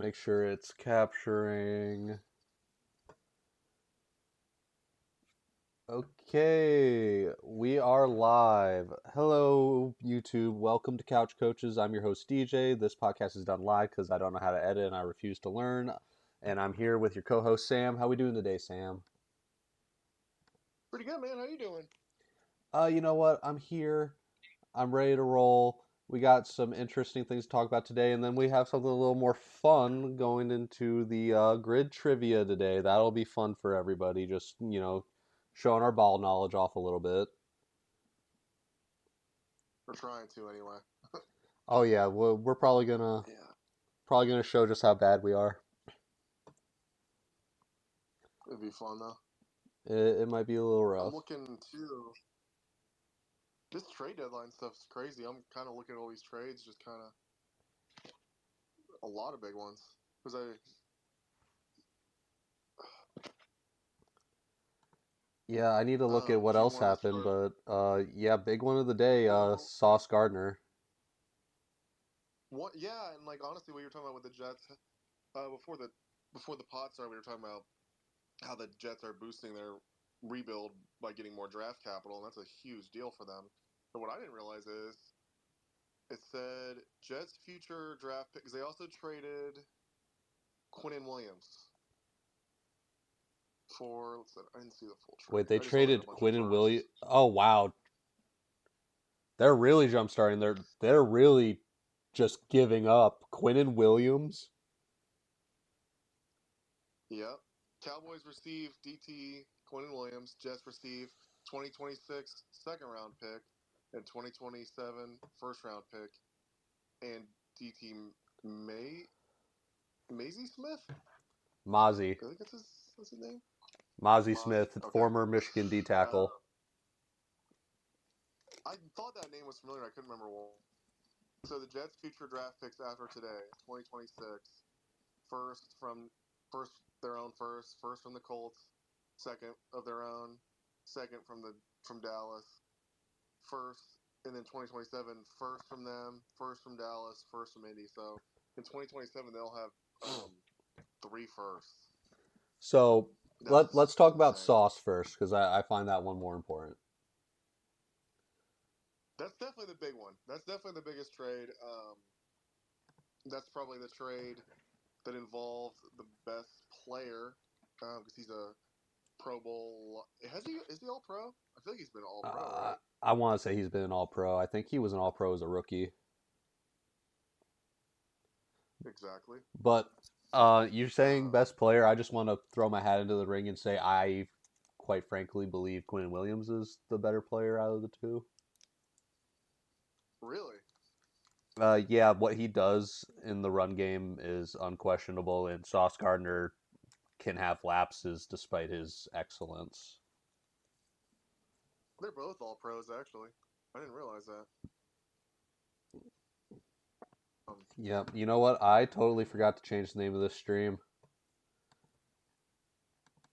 Make sure it's capturing. Okay, we are live. Hello, YouTube. Welcome to Couch Coaches. I'm your host, DJ. This podcast is done live because I don't know how to edit and I refuse to learn. And I'm here with your co-host, Sam. How we doing today, Sam? Pretty good, man. How you doing? You know what? I'm here. I'm ready to roll. We got some interesting things to talk about today, and then we have something a little more fun going into the grid trivia today. That'll be fun for everybody. Just, showing our ball knowledge off a little bit. We're trying to, anyway. Oh yeah, we're probably Yeah, gonna show just how bad we are. it'd be fun though. It might be a little I'm rough. looking to this trade deadline stuff's crazy. I'm kind of looking at all these trades, just kind of a lot of big ones. Because Yeah, I need to look at what do you else want to happened, start? but yeah, big one of the day, Well, Sauce Gardner. what? Yeah, and like honestly, what you're talking about with the Jets, before the pod started, we were talking about how the Jets are boosting their rebuild by getting more draft capital, and that's a huge deal for them. But what I didn't realize is it said Jets future draft pick because they also traded Quinnen Williams for. I didn't see the full Wait, trade. they I just saw they had a traded bunch of Quinn and Williams. firsts. Oh wow, they're really jump starting. They're really just giving up. Quinn and Williams. Yep. Cowboys receive DT Quinnen Williams. Jets receive 2026 second round pick and 2027 first round pick and DT May Maisie Smith. Mozzie. I think that's his name. Mozzie Mozzie. Smith, Okay. former Michigan D tackle. I thought that name was familiar. I couldn't remember what. So the Jets' future draft picks after today, 2026, first from first their own first from the Colts, second of their own, second from Dallas, first, and then 2027 first from them, first from Dallas, first from Indy. So in 2027 they'll have three firsts. So let's That's talk about insane. Sauce first because I find that one more important. That's definitely the big one. That's definitely the biggest trade. That's probably the trade that involved the best player because he's a Pro Bowl. Is he All Pro? I feel like he's been All Pro, Uh, right? I want to say he's been an All Pro. I think he was an All Pro as a rookie. Exactly. But you're saying Um, best player. I just want to throw my hat into the ring and say I, quite frankly, believe Quinn Williams is the better player out of the two. really? Yeah, what he does in the run game is unquestionable, and Sauce Gardner can have lapses despite his excellence. They're both All Pros, actually. I didn't realize that. Um, Yeah, you know what? I totally forgot to change the name of this stream.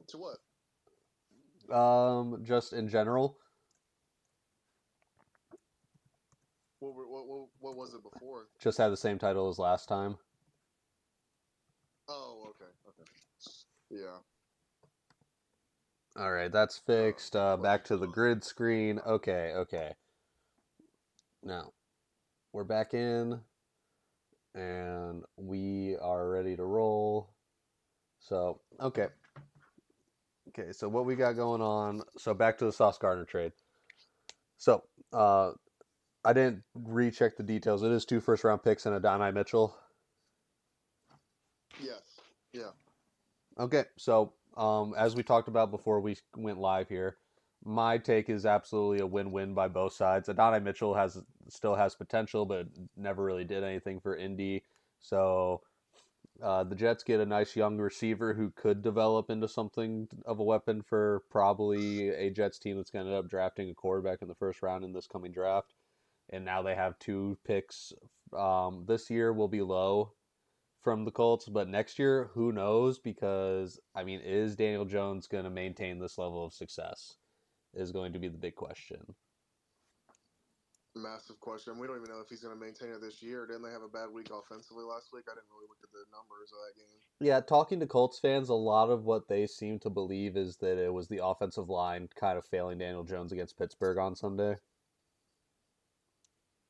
to what? Just in general, What was it before? just had the same title as last time. Oh, okay, okay. Yeah. All right, that's fixed. What Back to the was it? grid screen. Okay, okay. Now we're back in, and we are ready to roll. So, okay. So what we got going on? So back to the Sauce Gardner trade. So, I didn't recheck the details. It is two first round picks and a Donnie Mitchell. Yes. Yeah. Okay, so as we talked about before we went live here, my take is absolutely a win-win by both sides. Adonai Mitchell still has potential, but never really did anything for Indy. So the Jets get a nice young receiver who could develop into something of a weapon for probably a Jets team that's going to end up drafting a quarterback in the first round in this coming draft. And now they have two picks. This year will be low from the Colts, but next year, who knows? Because, I mean, is Daniel Jones going to maintain this level of success? Is going to be the big question. massive question. We don't even know if he's going to maintain it this year. Didn't they have a bad week offensively last week? I didn't really look at the numbers of that game. Yeah, talking to Colts fans, a lot of what they seem to believe is that it was the offensive line kind of failing Daniel Jones against Pittsburgh on Sunday.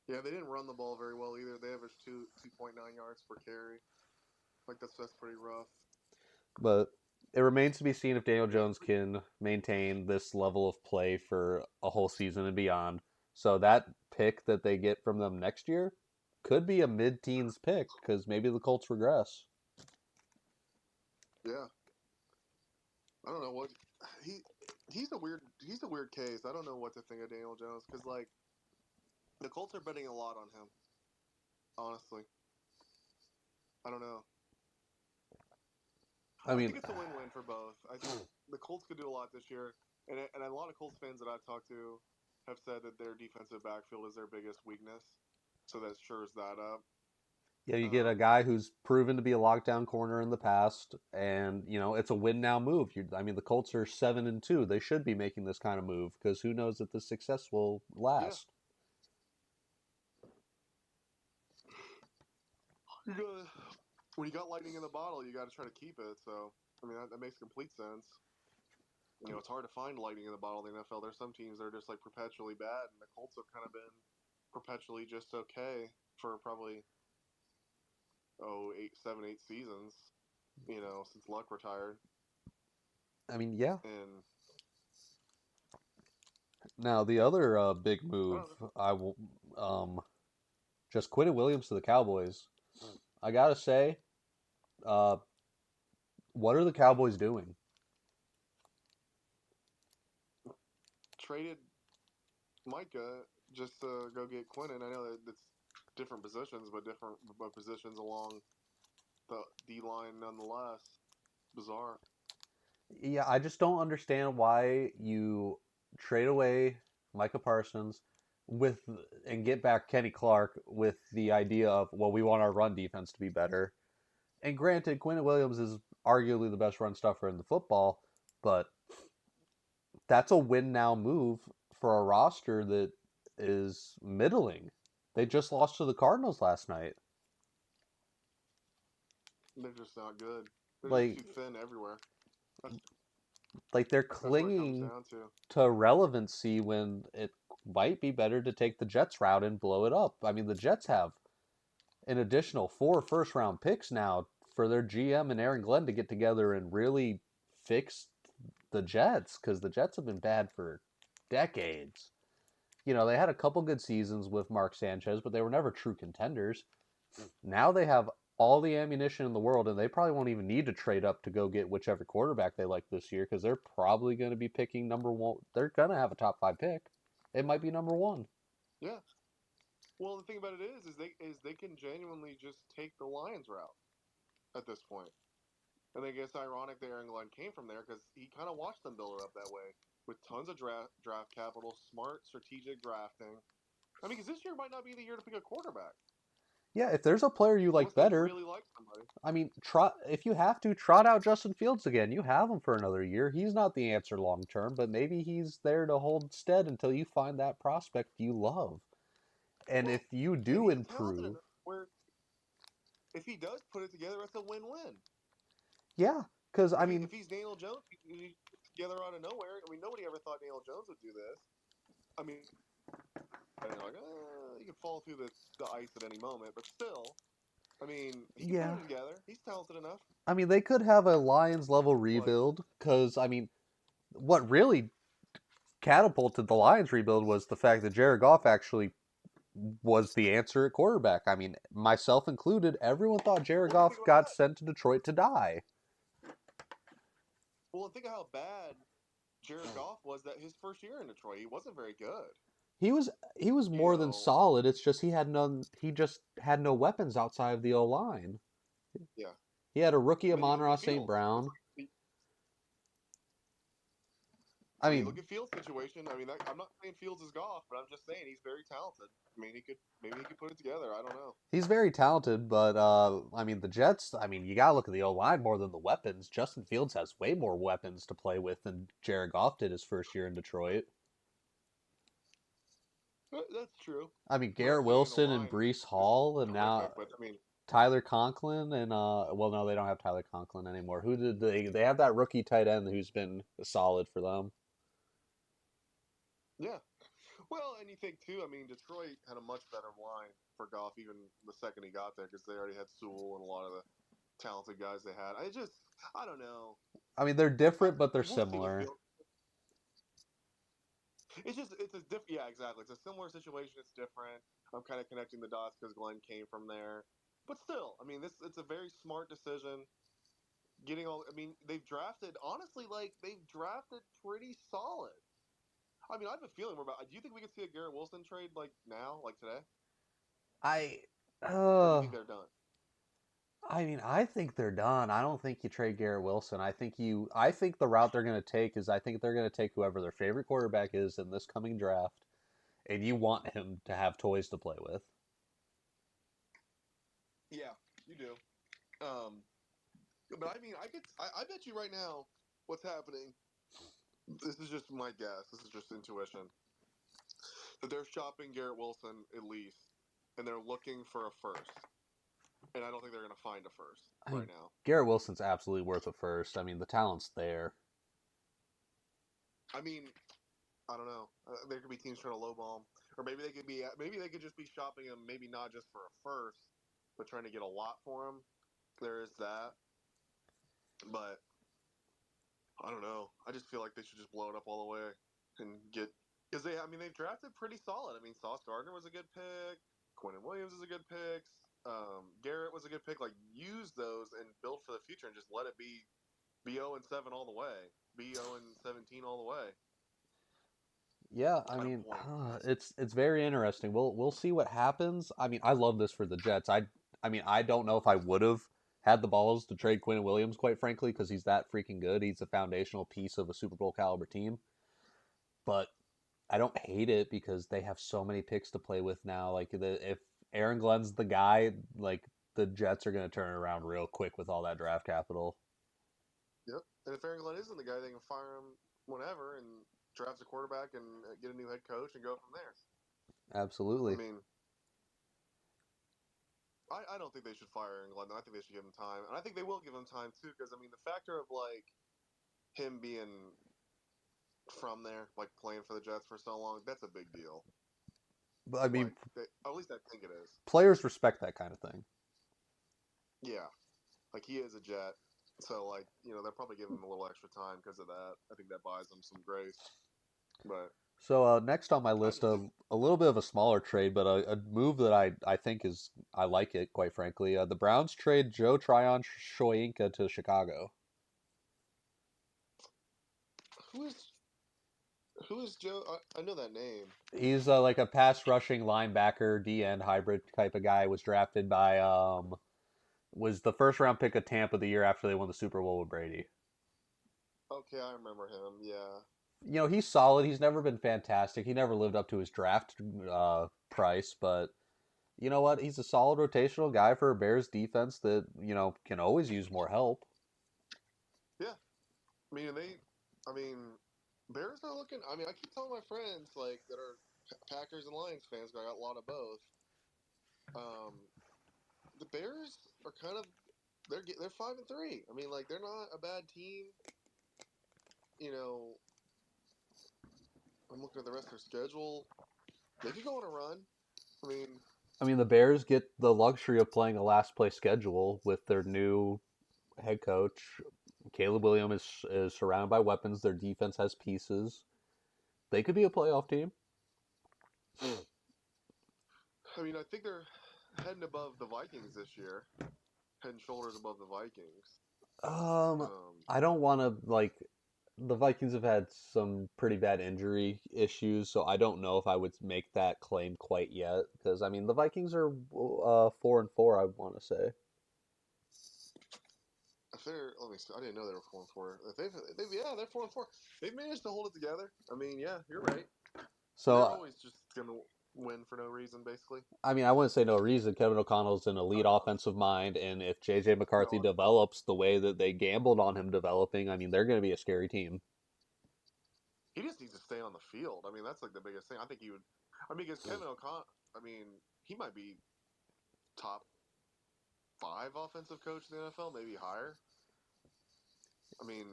Yeah, they didn't run the ball very well either. They averaged 2.9 yards per carry. Like that's pretty rough. But it remains to be seen if Daniel Jones can maintain this level of play for a whole season and beyond. So that pick that they get from them next year could be a mid-teens pick because maybe the Colts regress. Yeah, I don't know what he's a weird case. I don't know what to think of Daniel Jones because like the Colts are betting a lot on him. Honestly, I don't know. I I mean, think it's a win-win for both. I think the Colts could do a lot this year, and a lot of Colts fans that I've talked to have said that their defensive backfield is their biggest weakness. So that shores that up. yeah, you get a guy who's proven to be a lockdown corner in the past, and it's a win now move. I mean, the Colts are 7-2. They should be making this kind of move because who knows if the success will Yeah. last. When you got lightning in the bottle, you got to try to keep it. So I mean that makes complete sense. It's hard to find lightning in the bottle in the NFL. There's some teams that are just like perpetually bad, and the Colts have kind of been perpetually just okay for probably 8 seasons. Since Luck retired. I mean, yeah. And Now the other big move, I will, just Quinnen Williams to the Cowboys. I gotta say, what are the Cowboys doing? Traded Micah just to go get Quinnen. I know that it's different positions, but different positions along the D line nonetheless. Bizarre. Yeah, I just don't understand why you trade away Micah Parsons and get back Kenny Clark with the idea of, well, we want our run defense to be better. And granted, Quinnen Williams is arguably the best run stuffer in the football, but that's a win now move for a roster that is middling. They just lost to the Cardinals last night. They're just not good. They're Like, just too thin everywhere. they're clinging to relevancy when it might be better to take the Jets route and blow it up. I mean, the Jets have an additional 4 first-round picks now for their GM and Aaron Glenn to get together and really fix the Jets because the Jets have been bad for decades. They had a couple good seasons with Mark Sanchez, but they were never true contenders. Now they have all the ammunition in the world, and they probably won't even need to trade up to go get whichever quarterback they like this year because they're probably going to be picking number one. They're going to have a top 5 pick. It might be number 1. Yeah. Well, the thing about it is they can genuinely just take the Lions route at this point. And I guess ironic that Aaron Glenn came from there because he kind of watched them build it up that way with tons of draft capital, smart strategic drafting. I mean, because this year might not be the year to pick a quarterback. Yeah, if there's a player you like better, really like somebody. I mean, if you have to, trot out Justin Fields again. You have him for another year. He's not the answer long term, but maybe he's there to hold stead until you find that prospect you love. And if you do improve, if he does put it together, it's a win-win. Yeah, because I mean, if he's Daniel Jones, he's together out of nowhere. I mean, nobody ever thought Daniel Jones would do this. I mean, you can fall through the ice at any moment, but still, I mean, he can put it together. He's talented enough. I mean, they could have a Lions level rebuild because I mean, what really catapulted the Lions rebuild was the fact that Jared Goff actually was the answer at quarterback. I mean, myself included, everyone thought Jared Goff got sent to Detroit to die. Well, think of how bad Jared Goff was that his first year in Detroit. He wasn't very good. He was more than solid. It's just he just had no weapons outside of the O-line. Yeah. He had a rookie Amon-Ra St. Brown. I mean, look at Fields' situation. I mean, I'm not saying Fields is Goff, but I'm just saying he's very talented. I mean, maybe he could put it together. I don't know. He's very talented, but I mean, the Jets. I mean, you gotta look at the O-line more than the weapons. Justin Fields has way more weapons to play with than Jared Goff did his first year in Detroit. That's true. I mean, But I'm Garrett saying the Wilson and line Brees is Hall, and now terrific. But I mean, Tyler Conklin, and well, no, they don't have Tyler Conklin anymore. Who did they have that rookie tight end who's been solid for them? yeah. Well, and you think too. I mean, Detroit had a much better line for Goff even the second he got there because they already had Sewell and a lot of the talented guys they had. I don't know. I mean, they're different, but they're We'll see with similar. Bill. It's a different. Yeah, exactly. It's a similar situation. It's different. I'm kind of connecting the dots because Glenn came from there. But still, I mean, this it's a very smart decision. Getting all, I mean, they've drafted honestly, like they've drafted pretty solid. I mean, I have a feeling we're about. Do you think we could see a Garrett Wilson trade like now, like today, I, or do you uh, think they're done? I mean, I think they're done. I don't think you trade Garrett Wilson. I think the route they're going to take is I think they're going to take whoever their favorite quarterback is in this coming draft, and you want him to have toys to play with. Yeah, you do. But I mean, I bet you right now, what's happening. This is just my guess. This is just intuition. That they're shopping Garrett Wilson at least, and they're looking for a first. And I don't think they're going to find a first I right mean, now. Garrett Wilson's absolutely worth a first. I mean, the talent's there. I mean, I don't know. There could be teams trying to lowball him, or maybe they could just be shopping him. Maybe not just for a first, but trying to get a lot for him. There is that, but I don't know. I just feel like they should just blow it up all the way and get because they. I mean, they've drafted pretty solid. I mean, Sauce Gardner was a good pick. Quentin Williams is a good pick. Garrett was a good pick. Like use those and build for the future and just let it be 0-7 all the way. Be 0-17 all the way. Yeah, I At a mean, point. it's very interesting. We'll see what happens. I mean, I love this for the Jets. I mean, I don't know if I would have had the balls to trade Quinn Williams, quite frankly, because he's that freaking good. He's a foundational piece of a Super Bowl caliber team. But I don't hate it because they have so many picks to play with now. If Aaron Glenn's the guy, like the Jets are going to turn it around real quick with all that draft capital. Yep. And if Aaron Glenn isn't the guy, they can fire him whenever and draft a quarterback and get a new head coach and go from there. I Absolutely. mean, I don't think they should fire Aaron Glenn. I think they should give him time, and I think they will give him time too. Because I mean, the factor of like him being from there, like playing for the Jets for so long, that's a big deal. But I mean, At least I think it is. players respect that kind of thing. Yeah, like he is a Jet, so like they'll probably give him a little extra time because of that. I think that buys him some grace. But So next on my I list, just think a little bit of a smaller trade, but a move that I think is I like it quite frankly. The Browns trade Joe Tryon Shoyinka to Chicago. who is who is Joe? I know that name. He's like a pass rushing linebacker, D end hybrid type of guy. Was drafted by was the first round pick of Tampa the year after they won the Super Bowl with Brady. Okay, I remember him. Yeah. You know, he's solid. He's never been fantastic. He never lived up to his draft price, but you know what? He's a solid rotational guy for a Bears defense that, can always use more help. Yeah. I mean, I mean, Bears are looking. I mean, I keep telling my friends like that are Packers and Lions fans. 'Cause I got a lot of both. Um, the Bears are kind of they're 5-3. I mean, like they're not a bad team. You know, I'm looking at the rest of their schedule. They could go on a run. I mean, I mean, the Bears get the luxury of playing a last place schedule with their new head coach. Caleb Williams is surrounded by weapons. Their defense has pieces. They could be a playoff team. I think they're heading above the Vikings this year, head and shoulders above the Vikings. Um, Um, I don't want to the Vikings have had some pretty bad injury issues, so I don't know if I would make that claim quite yet. Because I mean, the Vikings are 4-4. I want to say. if they're, let me see, I didn't know they were 4-4. If they're 4-4. They've managed to hold it together. I mean, yeah, you're right. So They're always just gonna win for no reason, basically. I mean, I wouldn't say no reason. Kevin O'Connell's an elite No, offensive mind, and if JJ McCarthy no, develops the way that they gambled on him developing, I mean, they're going to be a scary team. he just needs to stay on the field. I mean, that's like the biggest thing. I think he would. I mean, because Kevin O'Connell. I mean, he might be top 5 offensive coach in the NFL, maybe higher. I mean,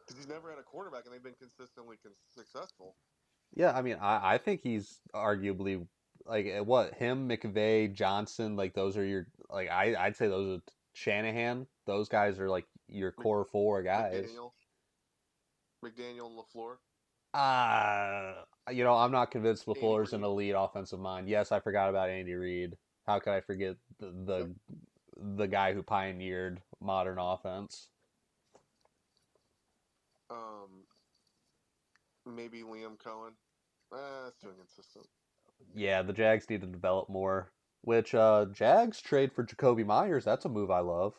because he's never had a quarterback, and they've been consistently successful. Yeah, I mean, I think he's arguably like what him, McVay, Johnson, like those are your like I'd say those are Shanahan. Those guys are like your core 4 guys. McDaniel, and LaFleur. I'm not convinced Andy LaFleur's an Reid. elite offensive mind. Yes, I forgot about Andy Reid. How could I forget the guy who pioneered modern offense? Maybe Liam Cohen. That's too inconsistent. Yeah, the Jags need to develop more. Which Jags trade for Jacoby Myers. That's a move I love.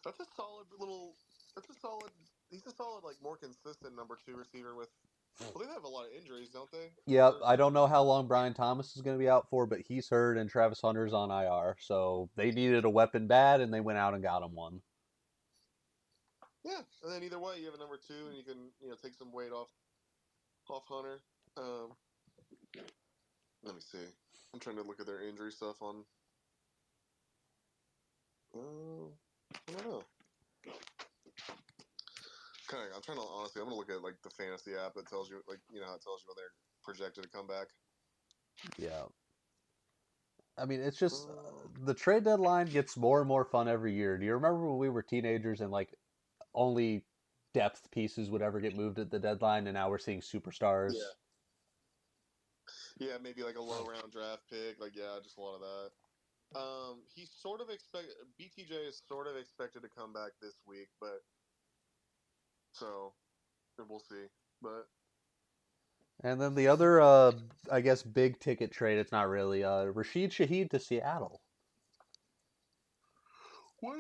That's a solid little. That's a solid. He's a solid, like more consistent number 2 receiver with. Well, they have a lot of injuries, don't they? Yep, I don't know how long Brian Thomas is going to be out for, but he's hurt and Travis Hunter's on IR. So they needed a weapon bad, and they went out and got him one. Yeah, and then either way, you have a number 2, and you can take some weight off Hunter. Let me see. I'm trying to look at their injury stuff on. I don't know. I'm trying to honestly. I'm gonna look at like the fantasy app that tells you how it tells you when they're projected to come back. Yeah. I mean, it's just the trade deadline gets more and more fun every year. Do you remember when we were teenagers and like only depth pieces would ever get moved at the deadline, and now we're seeing superstars? Yeah, maybe like a low round draft pick. Like, yeah, just a lot of that. He's sort of BTJ is sort of expected to come back this week, but so we'll see. But And then the other, I guess, big ticket trade. It's not really Rashid Shaheed to Seattle. What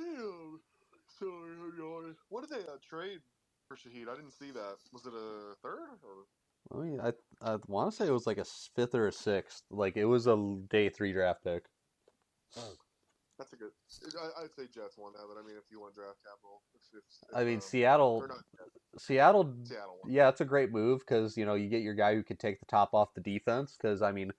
did they trade for Shaheed? I didn't see that. Was it a 3rd or? I mean, I want to say it was like a 5th or a 6th. Like it was a day 3 draft pick. That's a good. I'd say Jets won that, but I mean, if you want draft capital, I mean, Seattle. Seattle. Yeah, it's a great move because you get your guy who can take the top off the defense. Because I mean,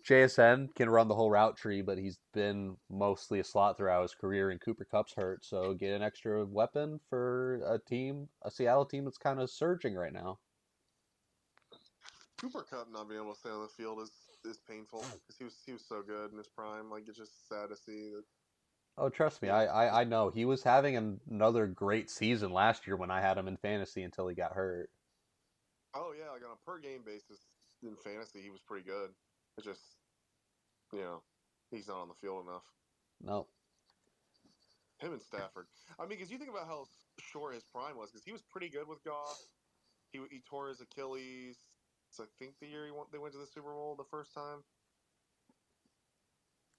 JSN can run the whole route tree, but he's been mostly a slot throughout his career, and Cooper Kupp's hurt. So get an extra weapon for a Seattle team that's kind of surging right now. Cooper Kupp not being able to stay on the field is painful because he was so good in his prime. Like, it's just sad to see that. Oh, trust me, I know he was having another great season last year when I had him in fantasy until he got hurt. Oh yeah, like on a per game basis in fantasy, he was pretty good. It's just, he's not on the field enough. No. Him and Stafford. I mean, because you think about how short his prime was, because he was pretty good with Goff. He tore his Achilles. So I think the year they went to the Super Bowl the first time.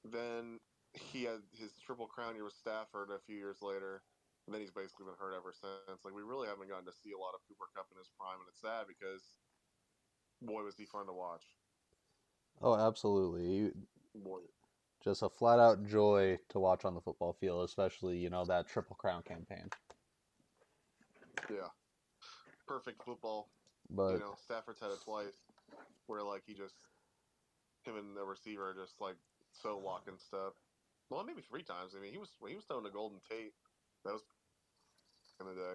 Then he had his Triple Crown year with Stafford a few years later. And then he's basically been hurt ever since. Like, we really haven't gotten to see a lot of Cooper Kupp in his prime, and it's sad because, boy, was he fun to watch. Oh, absolutely. Boy. Just a flat-out joy to watch on the football field, especially, that Triple Crown campaign. Yeah. Perfect football. But Stafford's had it twice where, like, him and the receiver are just, like, so lock and step. Well, maybe 3 times. I mean, when he was throwing to Golden Tate, that was in the day.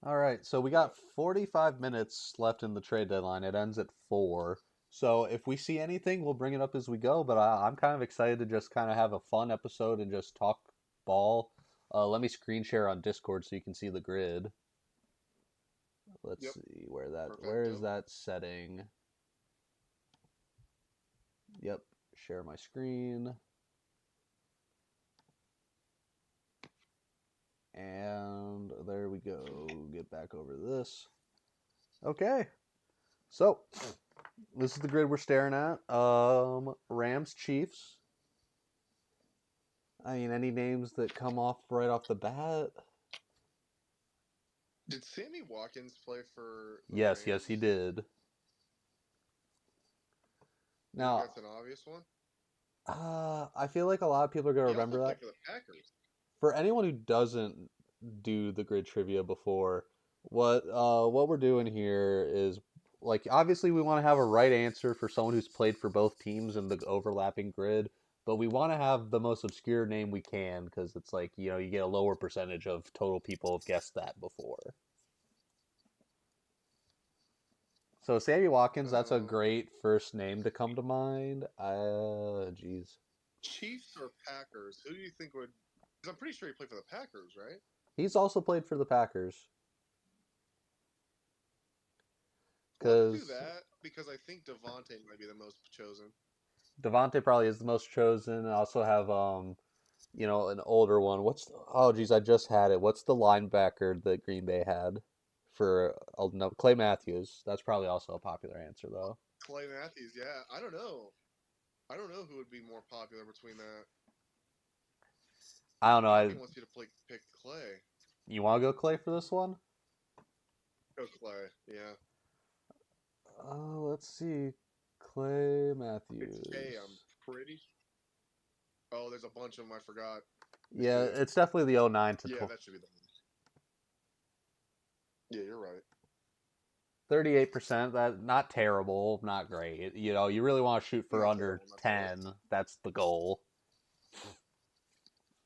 All right, so we got 45 minutes left in the trade deadline. It ends at 4. So if we see anything, we'll bring it up as we go. But I'm kind of excited to just kind of have a fun episode and just talk ball. Let me screen share on Discord so you can see the grid. Let's see where is that setting? Yep, share my screen. And there we go. Get back over this. Okay. So, this is the grid we're staring at. Rams, Chiefs. I mean, any names that come off right off the bat? Did Sammy Watkins play for the Yes, Rams? yes, he did. Now, that's an obvious one. I feel like a lot of people are going to remember that. For the Packers. For anyone who doesn't do the grid trivia before, What we're doing here is like obviously we want to have a right answer for someone who's played for both teams in the overlapping grid, but we want to have the most obscure name we can because it's like, you get a lower percentage of total people have guessed that before. So Sammy Watkins, that's a Um, great first name to come to mind. Geez. Chiefs or Packers? Who do you think would? Because I'm pretty sure he played for the Packers, right? He's also played for the Packers. Let's do Because that because I think Devontae might be the most chosen. Devontae probably is the most chosen. I also have an older one. Oh geez, I just had it. What's the linebacker that Green Bay had for no, Clay Matthews? That's probably also a popular answer though. Clay Matthews, yeah. I don't know. I don't know who would be more popular between that. I don't know. Part of me wants you to pick Clay. You want to go Clay for this one? Go Clay, yeah. Let's see. Clay It's K, I'm Matthews. pretty. Oh, there's a bunch of them I forgot. Let me Yeah, see. it's definitely the '09 to Yeah, that should be the one. Yeah, you're right. 38%. That not terrible, not great. You really want to shoot for Not under terrible, not terrible. 10. That's the goal.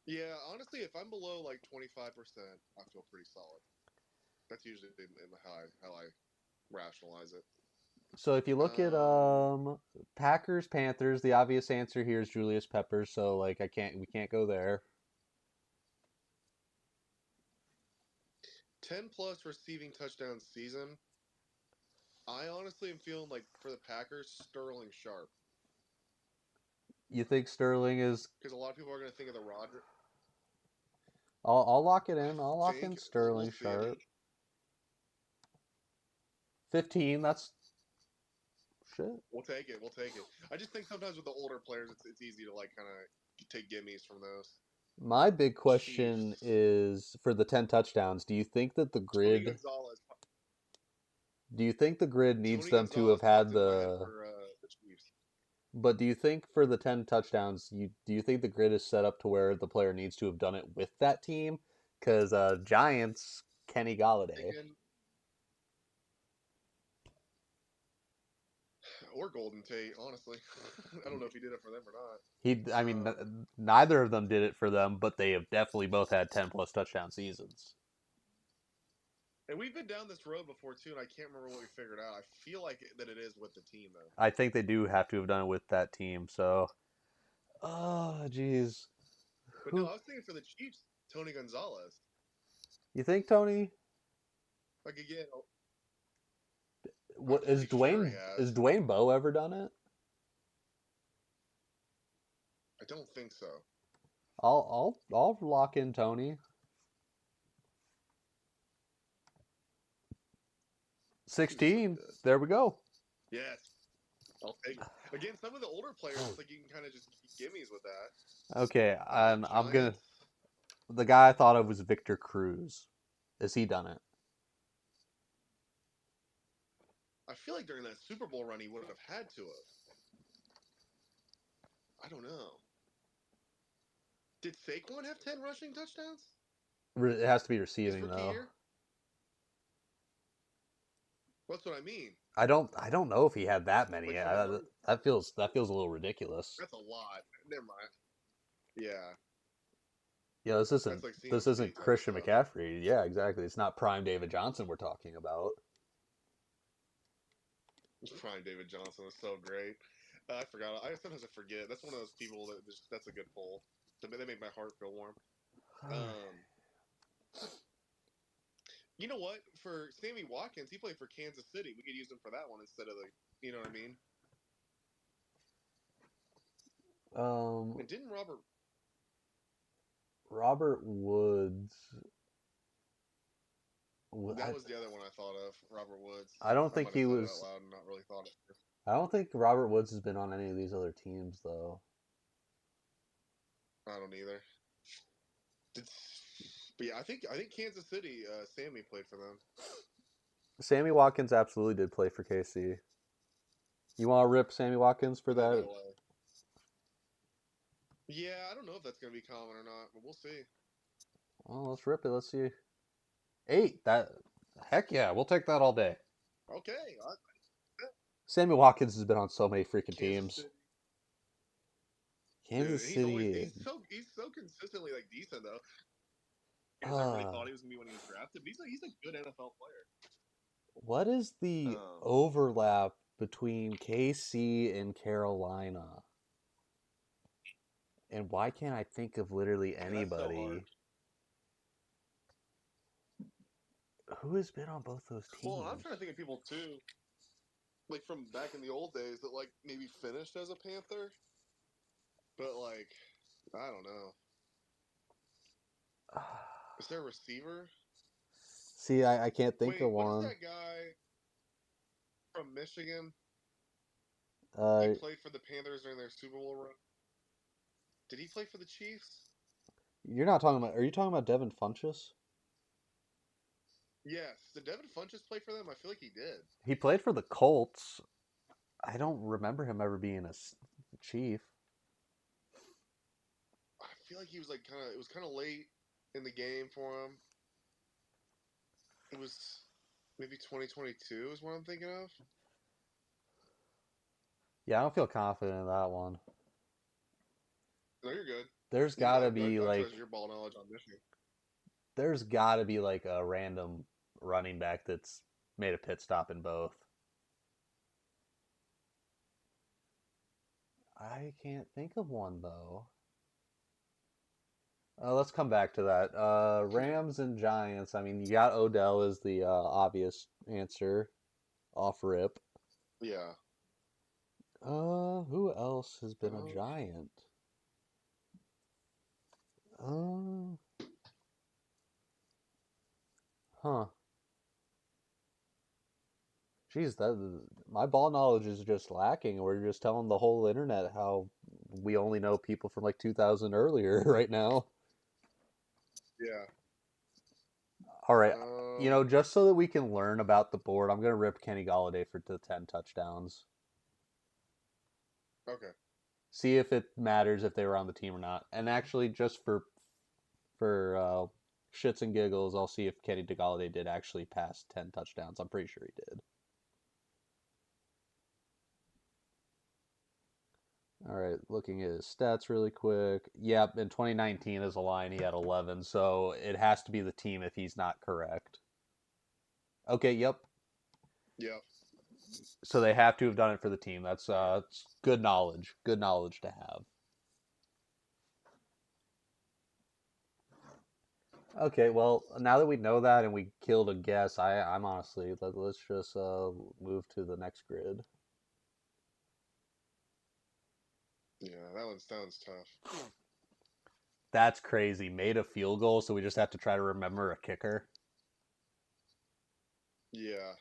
Yeah, honestly, if I'm below like 25%, I feel pretty solid. That's usually in how I rationalize it. So if you look at Um, Packers Panthers, the obvious answer here is Julius Peppers. So like we can't go there. 10 plus receiving touchdowns season. I honestly am feeling like for the Packers, Sterling Sharp. You think Sterling is? Because a lot of people are going to think of the Roger. I'll lock it I in. I'll lock in think we'll Sterling see. I mean, Sharp. 15. That's shit. we'll take it. We'll take it. I just think sometimes with the older players, it's easy to like kind of take gimmies from those. My big question Chiefs. is for the 10 touchdowns. Do you think that the Tony grid? Gonzalez. Do you think the grid needs Tony them to have Gonzalez had popped into my head the? for the Chiefs. But do you think for the 10 touchdowns, do you think the grid is set up to where the player needs to have done it with that team? Because Giants, Kenny Galladay. Again, or Golden Tate, honestly. I don't know if he did it for them or not. I mean, neither of them did it for them, but they have definitely both had 10 plus touchdown seasons. And we've been down this road before too, and I can't remember what we figured out. I feel like that it is with the team though. I think they do have to have done it with that team. So, oh, geez. But no, Who I was thinking for the Chiefs, Tony Gonzalez. you think, Tony? Like again, I'm What pretty sure he has. is Dwayne Bowe ever done it? I don't think so. I'll lock in Tony. 16. There we go. Yes, I'll take it. Again, some of the older players, it's like you can kind of just gimmies with that. Okay, and I'm gonna. Giants. The guy I thought of was Victor Cruz. Has he done it? I feel like during that Super Bowl run, he would have had to have. I don't know. Did Saquon have 10 rushing touchdowns It has to be his receiving rookie though. year? That's what I mean. I don't know if he had that many. Like from a run, That feels a little ridiculous. that's a lot. Never mind. Yeah, Yeah, that's like this CMC isn't type Christian stuff. McCaffrey. Yeah, exactly. It's not prime David Johnson we're talking about. Prime David Johnson was so great. I forgot. I sometimes I forget. That's one of those people that's a good pull. They make my heart feel warm. Um, you know what? For Sammy Watkins, he played for Kansas City. We could use him for that one instead of the. You know what I mean? And didn't Robert Woods. That was the other one I thought of. Robert Woods. I don't I think might have he said it out was. loud and not really thought it. I don't think Robert Woods has been on any of these other teams though. I don't either. But yeah, I think Kansas City. Sammy played for them. Sammy Watkins absolutely did play for KC. You want to rip Sammy Watkins for that? Yeah, I don't know if that's gonna be common or not, but we'll see. Well, let's rip it. Let's see. 8. Heck yeah, we'll take that all day. Okay, Sammy Watkins has been on so many freaking Kansas teams. City. Kansas Dude, City. he's so consistently like decent though. As everybody Uh, thought he was gonna be when he was drafted, but he's a good NFL player. what is the Um, overlap between KC and Carolina? And why can't I think of literally yeah, that's so hard. anybody who has been on both those Well, I'm teams? trying to think of people too, like from back in the old days that like maybe finished as a Panther, but like I don't know. Is there a receiver? See, I can't think Wait, of what is one. that guy from Michigan? He Uh, played for the Panthers during their Super Bowl run. Did he play for the Chiefs? you're not talking about. Are you talking about Devin Funchess? Yes. Did Devin Funchess play for them? I feel like he did. He played for the Colts. I don't remember him ever being a Chief. I feel like he was like kind of. It was kind of late in the game for him. It was maybe 2022 is what I'm thinking of. Yeah, I don't feel confident in that one. No, you're good. There's You, gotta be I like trust your ball knowledge on Michigan. there's gotta be like a random running back that's made a pit stop in both. I can't think of one though. Let's come back to that. Rams and Giants. I mean, you got Odell as the obvious answer off rip. Yeah. Who else has been a Um, Giant? Uh, huh. Geez, that my ball knowledge is just lacking. We're just telling the whole internet how we only know people from like 2000 earlier right now. yeah. All right, Um. just so that we can learn about the board, I'm gonna rip Kenny Galladay for the 10 touchdowns. Okay. See if it matters if they were on the team or not. And actually, just for shits and giggles, I'll see if Kenny Galladay did actually pass 10 touchdowns. I'm pretty sure he did. All right, looking at his stats really quick. Yep, in 2019 as a line, he had 11, so it has to be the team if he's not correct. Okay, yep. Yeah. So they have to have done it for the team. That's All right. it's good knowledge. Good knowledge to have. Okay, well, now that we know that and we killed a guess, I'm honestly let's just move to the next grid. Yeah, that one sounds tough. That's crazy. Made a field goal, so we just have to try to remember a kicker. Yeah,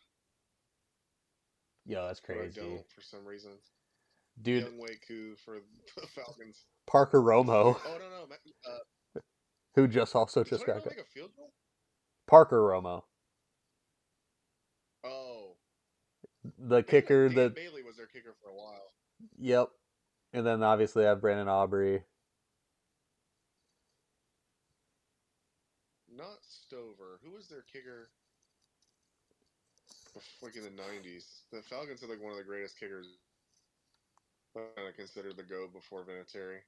Yo, that's but I crazy, don't for some reason. dude. Young Wei Koo for the Falcons. Parker Romo, Wait, oh no, who just also did just Tony got Romo make a field goal? Parker Romo, Oh, the I think like kicker. Dan That Bailey was their kicker for a while. yep, and then obviously I have Brandon Aubrey. Not Stover. Who was their kicker? Like in the '90s, the Falcons had like one of the greatest kickers. Kind of considered the GOAT before Vinatieri.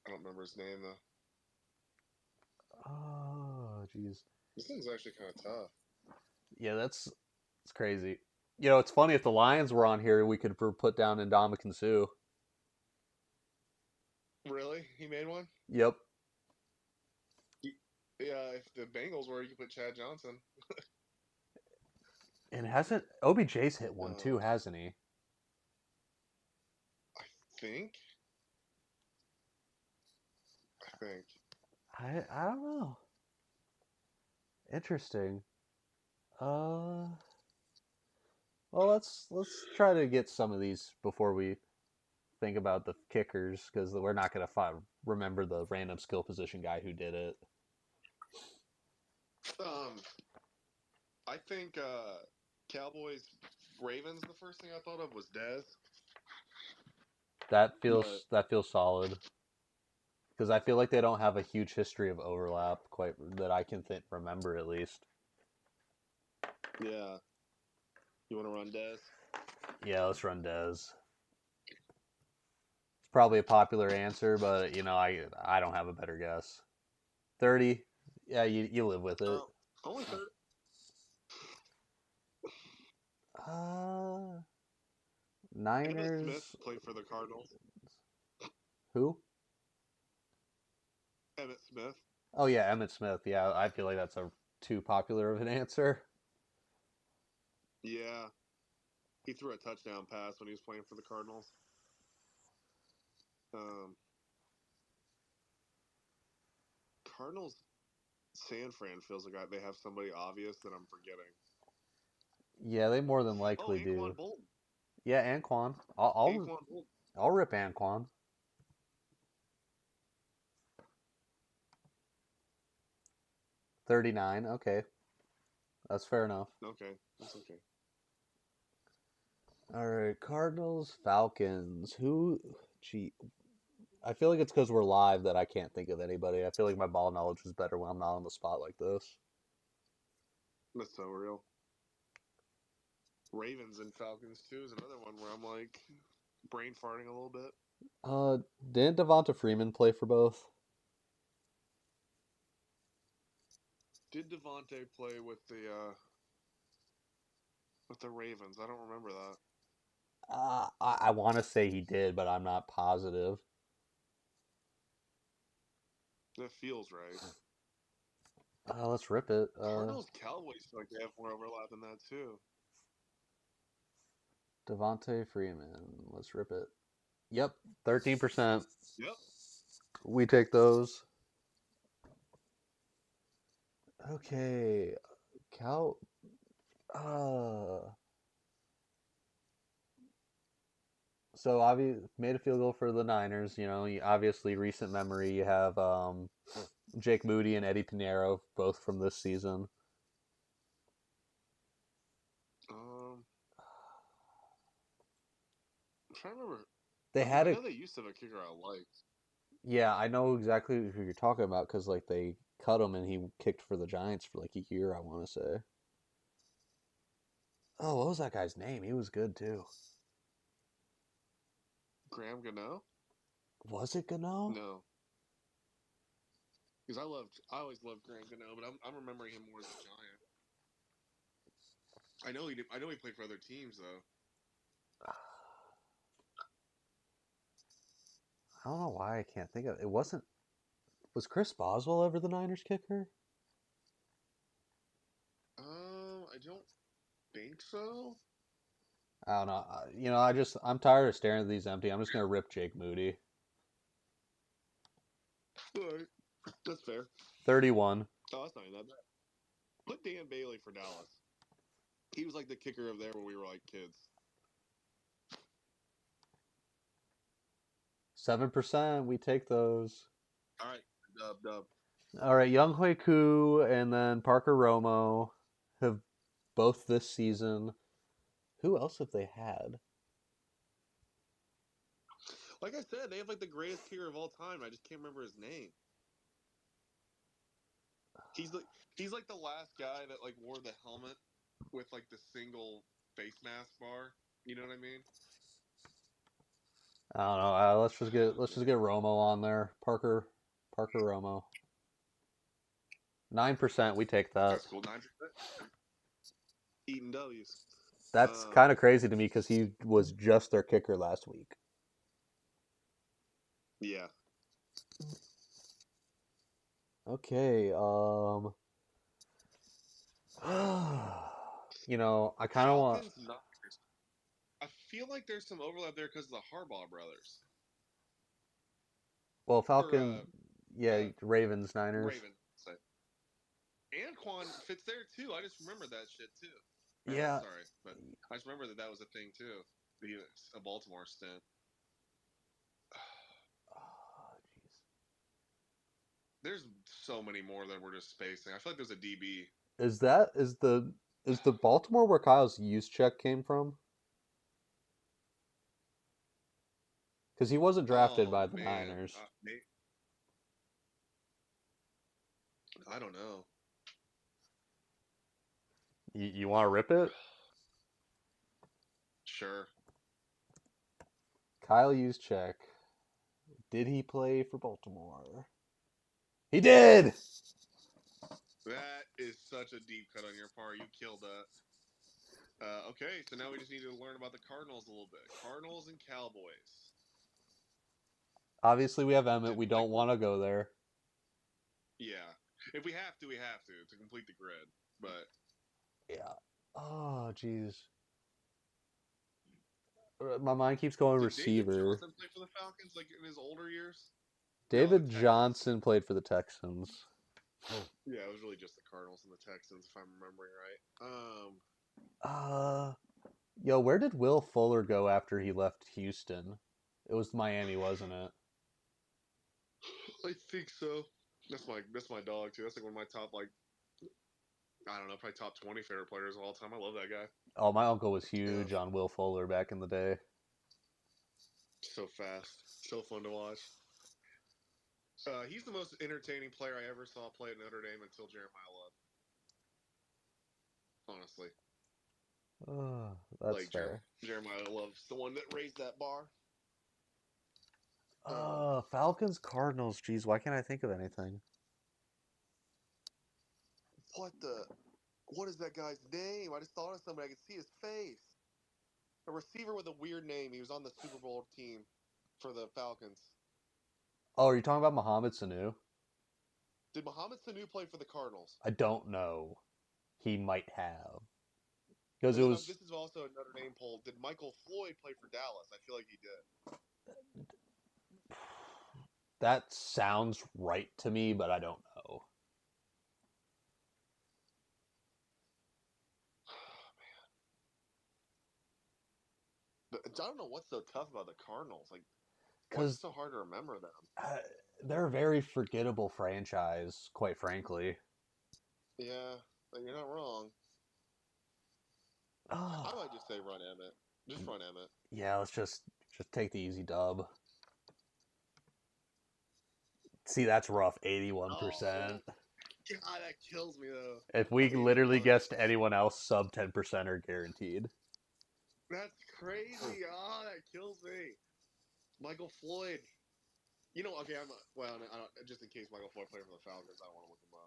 I don't remember his name though. Oh, jeez. This one's actually kind of tough. Yeah, it's crazy. It's funny if the Lions were on here, we could put down Ndamukong Suh. Really, he made one. Yep. Yeah, if the Bengals were, you could put Chad Johnson. And hasn't OBJ's hit one too, Um, hasn't he? I think. I think. I don't know. Interesting. Uh, well, let's try to get some of these before we think about the kickers because we're not gonna remember the random skill position guy who did it. Um, I think Cowboys Ravens. The first thing I thought of was Dez, That but feels solid because I feel like they don't have a huge history of overlap quite that I can remember at least. Yeah. You want to run Dez? Yeah, let's run Dez. It's probably a popular answer, but I don't have a better guess. 30. Yeah, you live with it. Only 30. Uh, Emmitt Smith Niners. played for the Cardinals. Who? Emmitt Smith. Oh yeah, Emmitt Smith. Yeah, I feel like that's a too popular of an answer. Yeah. He threw a touchdown pass when he was playing for the Cardinals. Cardinals San Fran feels like they have somebody obvious that I'm forgetting. Yeah, they more than Oh, likely do. Anquan Bolton. Yeah, Anquan. I'll Anquan Bolton. I'll rip Anquan. 39. Okay, that's fair enough. Okay, that's okay. All right, Cardinals, Falcons. Who? Gee, I feel like it's because we're live that I can't think of anybody. I feel like my ball knowledge is better when I'm not on the spot like this. That's so real. Ravens and Falcons too is another one where I'm like brain farting a little bit. Didn't Devonta Freeman play for both? Did Devontae play with the Ravens? I don't remember that. I want to say he did, but I'm not positive. That feels right. Let's rip it. Cardinals Cowboys feel like they have more overlap than that too. Devonta Freeman. Let's rip it. Yep, 13%. Yep. We take those. Okay, Cal. So obviously made a field goal for the Niners. Obviously recent memory. You have Jake Moody and Eddie Pinheiro, both from this season. I'm trying to remember. I know they used to have a kicker I liked. Yeah, I know exactly who you're talking about because like they cut him and he kicked for the Giants for like a year. I want to say. Oh, what was that guy's name? He was good too. Graham Gano? Was it Gano? No. Because I always loved Graham Gano, but I'm remembering him more as a Giant. I know he played for other teams though. I don't know why I can't think of it. Wasn't. Was Chris Boswell ever the Niners kicker? I don't think so. I don't know. I'm tired of staring at these empty. I'm just gonna rip Jake Moody. All right. That's fair. 31. Oh, that's not even that bad. Put Dan Bailey for Dallas. He was like the kicker of there when we were like kids. 7%. We take those. All right, dub. All right, Young Hui Koo and then Parker Romo have both this season. Who else have they had? Like I said, they have like the greatest kicker of all time. I just can't remember his name. He's like the last guy that like wore the helmet with like the single face mask bar. You know what I mean? I don't know. Let's just get Romo on there. Parker Romo. 9%. We take that. That's cool. 9%. Eating W's. That's kind of crazy to me because he was just their kicker last week. Yeah. Okay. I kind of want. I feel like there's some overlap there because of the Harbaugh brothers. Well, Falcon, Ravens, Niners. Ravens. Anquan fits there too. I just remembered that shit too. Yeah. Sorry, but I just remember that was a thing too. A Baltimore stint. Oh, jeez. There's so many more that we're just spacing. I feel like there's a DB. Is the Baltimore where Kyle's use check came from? Because he wasn't drafted by the Niners. I don't know. You want to rip it? Sure. Kyle Juszczyk. Did he play for Baltimore? He did! That is such a deep cut on your part. You killed that. Okay, so now we just need to learn about the Cardinals a little bit. Cardinals and Cowboys. Obviously, we have Emmett. Did We don't Michael- want to go there. Yeah. If we have to complete the grid. But Yeah. Oh, jeez. My mind keeps going did David receiver. Johnson play for the Falcons like in his older years? David Texans. Johnson played for the Texans. Yeah, it was really just the Cardinals and the Texans, if I'm remembering right. Yo, where did Will Fuller go after he left Houston? It was Miami, wasn't it? I think so. That's my dog too. That's like one of my top I don't know, probably top 20 favorite players of all time. I love that guy. Oh, my uncle was huge on Will Fuller back in the day. So fast, so fun to watch. He's the most entertaining player I ever saw play at Notre Dame until Jeremiah Love. Honestly, That's fair. Jeremiah Love's the one that raised that bar. Falcons, Cardinals. Jeez, why can't I think of anything? What is that guy's name? I just thought of somebody. I could see his face. A receiver with a weird name. He was on the Super Bowl team for the Falcons. Oh, are you talking about Mohamed Sanu? Did Mohamed Sanu play for the Cardinals? I don't know. He might have. Because it was. This is also a Notre Dame poll. Did Michael Floyd play for Dallas? I feel like he did. That sounds right to me, but I don't know. I don't know what's so tough about the Cardinals. Like, what's Because so hard to remember them? they're a very forgettable franchise, quite frankly. Yeah, you're not wrong. I might just say run Emmett. Just run Emmett. Yeah, let's just take the easy dub. See, that's rough. 81%. God, that kills me though. If we literally guessed anyone else, sub 10% are guaranteed. That's crazy. That kills me. Michael Floyd. You know, okay, just in case Michael Floyd played for the Falcons, I don't want to look him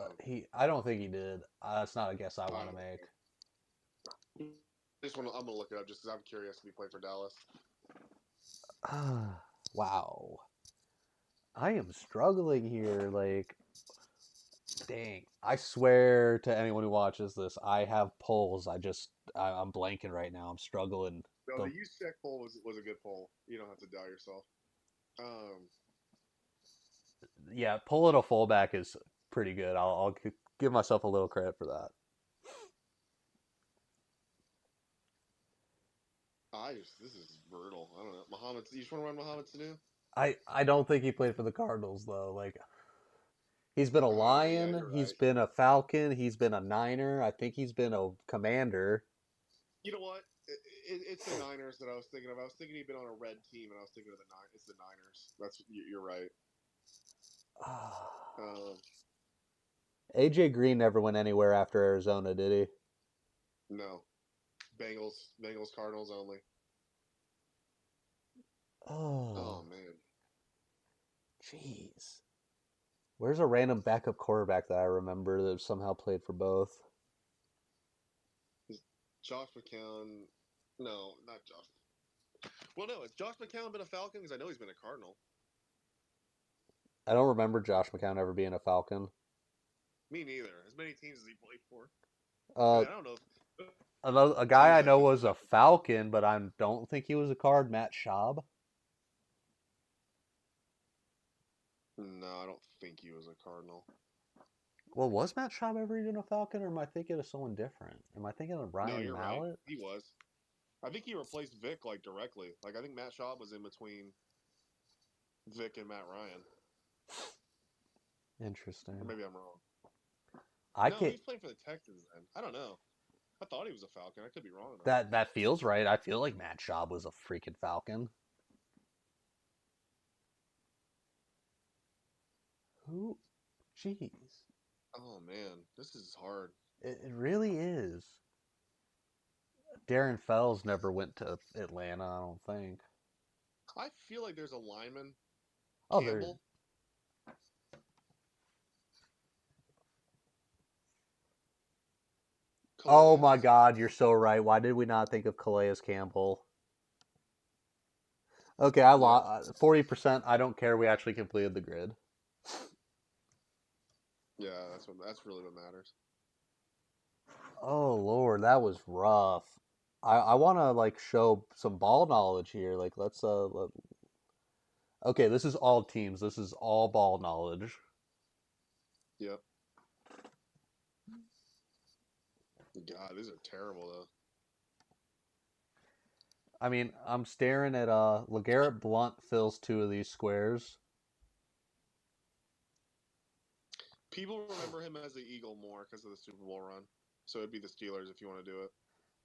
up. I don't think he did. That's not a guess I want to make. I'm gonna look it up just because I'm curious if he played for Dallas. Wow. I am struggling here. Like, dang. I swear to anyone who watches this, I have polls. I'm blanking right now. I'm struggling. No, the Juszczyk poll was a good poll. You don't have to doubt yourself. Yeah, pulling a fullback is pretty good. I'll give myself a little credit for that. This is brutal. I don't know. You just want to run Mohamed Sanu? I don't think he played for the Cardinals though. Like, he's been a Lion, yeah, he's right. been a Falcon, he's been a Niner. I think he's been a Commander. You know what? It's the Niners that I was thinking of. I was thinking he'd been on a red team, and I was thinking of it's the Niners. You're right. AJ Green never went anywhere after Arizona, did he? No. Bengals, Cardinals only. Oh man. Jeez. Where's a random backup quarterback that I remember that somehow played for both? Josh McCown. No, not Josh. Well, no, has Josh McCown been a Falcon? Because I know he's been a Cardinal. I don't remember Josh McCown ever being a Falcon. Me neither. As many teams as he played for. I don't know. A guy I know was a Falcon, but I don't think he was a Card. Matt Schaub. No, I don't think he was a Cardinal. Well, was Matt Schaub ever even a Falcon, or am I thinking of someone different? Am I thinking of Ryan you're Mallett? right. He was. I think he replaced Vic directly. I think Matt Schaub was in between Vic and Matt Ryan. Interesting. Or maybe I'm wrong. He's playing for the Texans then. I don't know. I thought he was a Falcon. I could be wrong. That feels right. I feel like Matt Schaub was a freaking Falcon. Who? Jeez. Oh man, this is hard. It really is. Darren Fells never went to Atlanta, I don't think. I feel like there's a lineman, Oh, there. Campbell. Oh Calais. my God, you're so right. Why did we not think of Calais Campbell? Okay, I Yep. lost 40%. I don't care. We actually completed the grid. Yeah, that's really what matters. Oh Lord, that was rough. I want to like show some ball knowledge here. Like okay, this is all teams. This is all ball knowledge. Yep. God, these are terrible though. I mean, I'm staring at LeGarrette Blunt fills two of these squares. People remember him as the Eagle more because of the Super Bowl run. So it'd be the Steelers if you want to do it.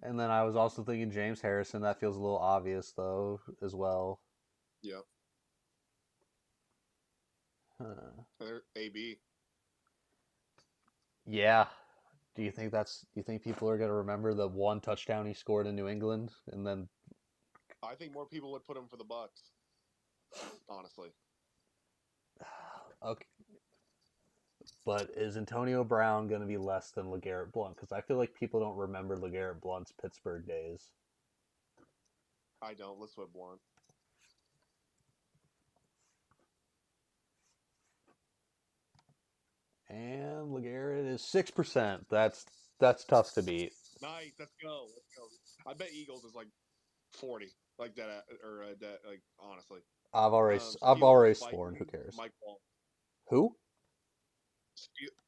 And then I was also thinking James Harrison. That feels a little obvious though, as well. Yep. Huh. AB. Yeah. Do you think people are gonna remember the one touchdown he scored in New England and then I think more people would put him for the Bucks. Honestly. okay. But is Antonio Brown going to be less than LeGarrette Blunt? Because I feel like people don't remember LeGarrette Blunt's Pittsburgh days. I don't. Let's put Blunt. And LeGarrette is 6%. That's tough to beat. Nice. Let's go. Let's go. I bet Eagles is like 40. Like that, or that. Like honestly. I've Steelers, already sworn. Who Vikings, cares? Mike Wallace. Who?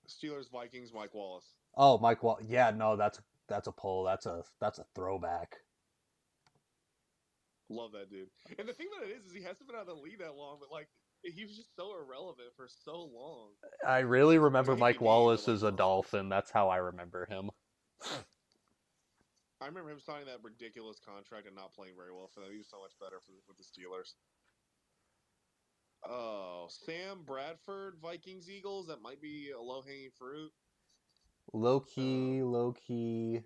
Steelers, Vikings, Mike Wallace. Oh, Mike Wall. Yeah, no, that's a poll. That's a throwback. Love that dude. And the thing that it is he hasn't been out of the league that long, but like he was just so irrelevant for so long. I really Like remember I hate Mike to be, Wallace but like as a Dolphin. That's how I remember him. I remember him signing that ridiculous contract and not playing very well for them. He was so much better with the Steelers. Oh, Sam Bradford, Vikings, Eagles. That might be a low hanging fruit. Low key, low key.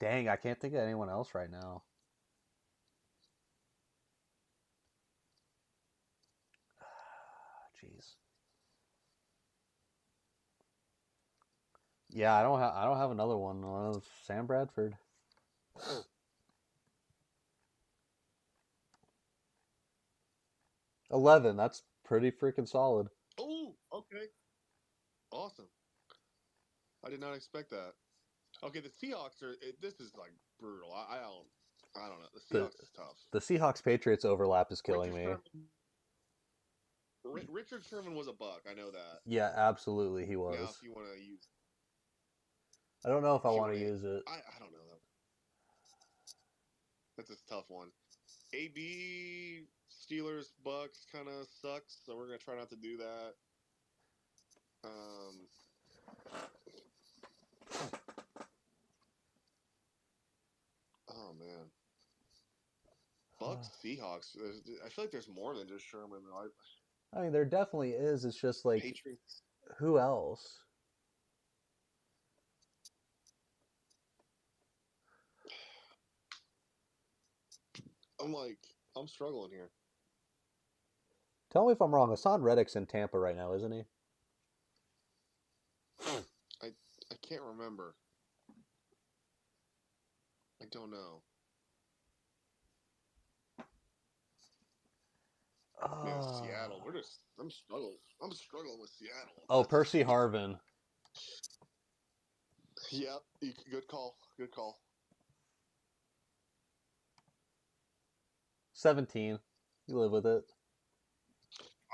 Dang, I can't think of anyone else right now. Jeez. Yeah, I don't have another one. Sam Bradford. 11. That's pretty freaking solid. Oh, okay, awesome. I did not expect that. Okay, the Seahawks are. This is like brutal. I don't know. The The Seahawks is tough. the Seahawks Patriots overlap is killing Richard me. Sherman. Richard Sherman was a buck. I know that. Yeah, absolutely he Now, if was. you want to use, I don't know if I if you want want to to, use it. I don't know. That's a tough one. AB Steelers Bucks kind of sucks, so we're gonna try not to do that. Um, oh man, Bucks Seahawks. I feel like there's more than just Sherman. I mean, there definitely is. It's just like, Patriots. who else? I'm struggling here. Tell me if I'm wrong. Hassan Reddick's in Tampa right now, isn't he? I can't remember. I don't know. Man, Seattle. I'm struggling. I'm struggling with Seattle. Oh, Percy Harvin. Yep. Good call. Good call. 17. You live with it.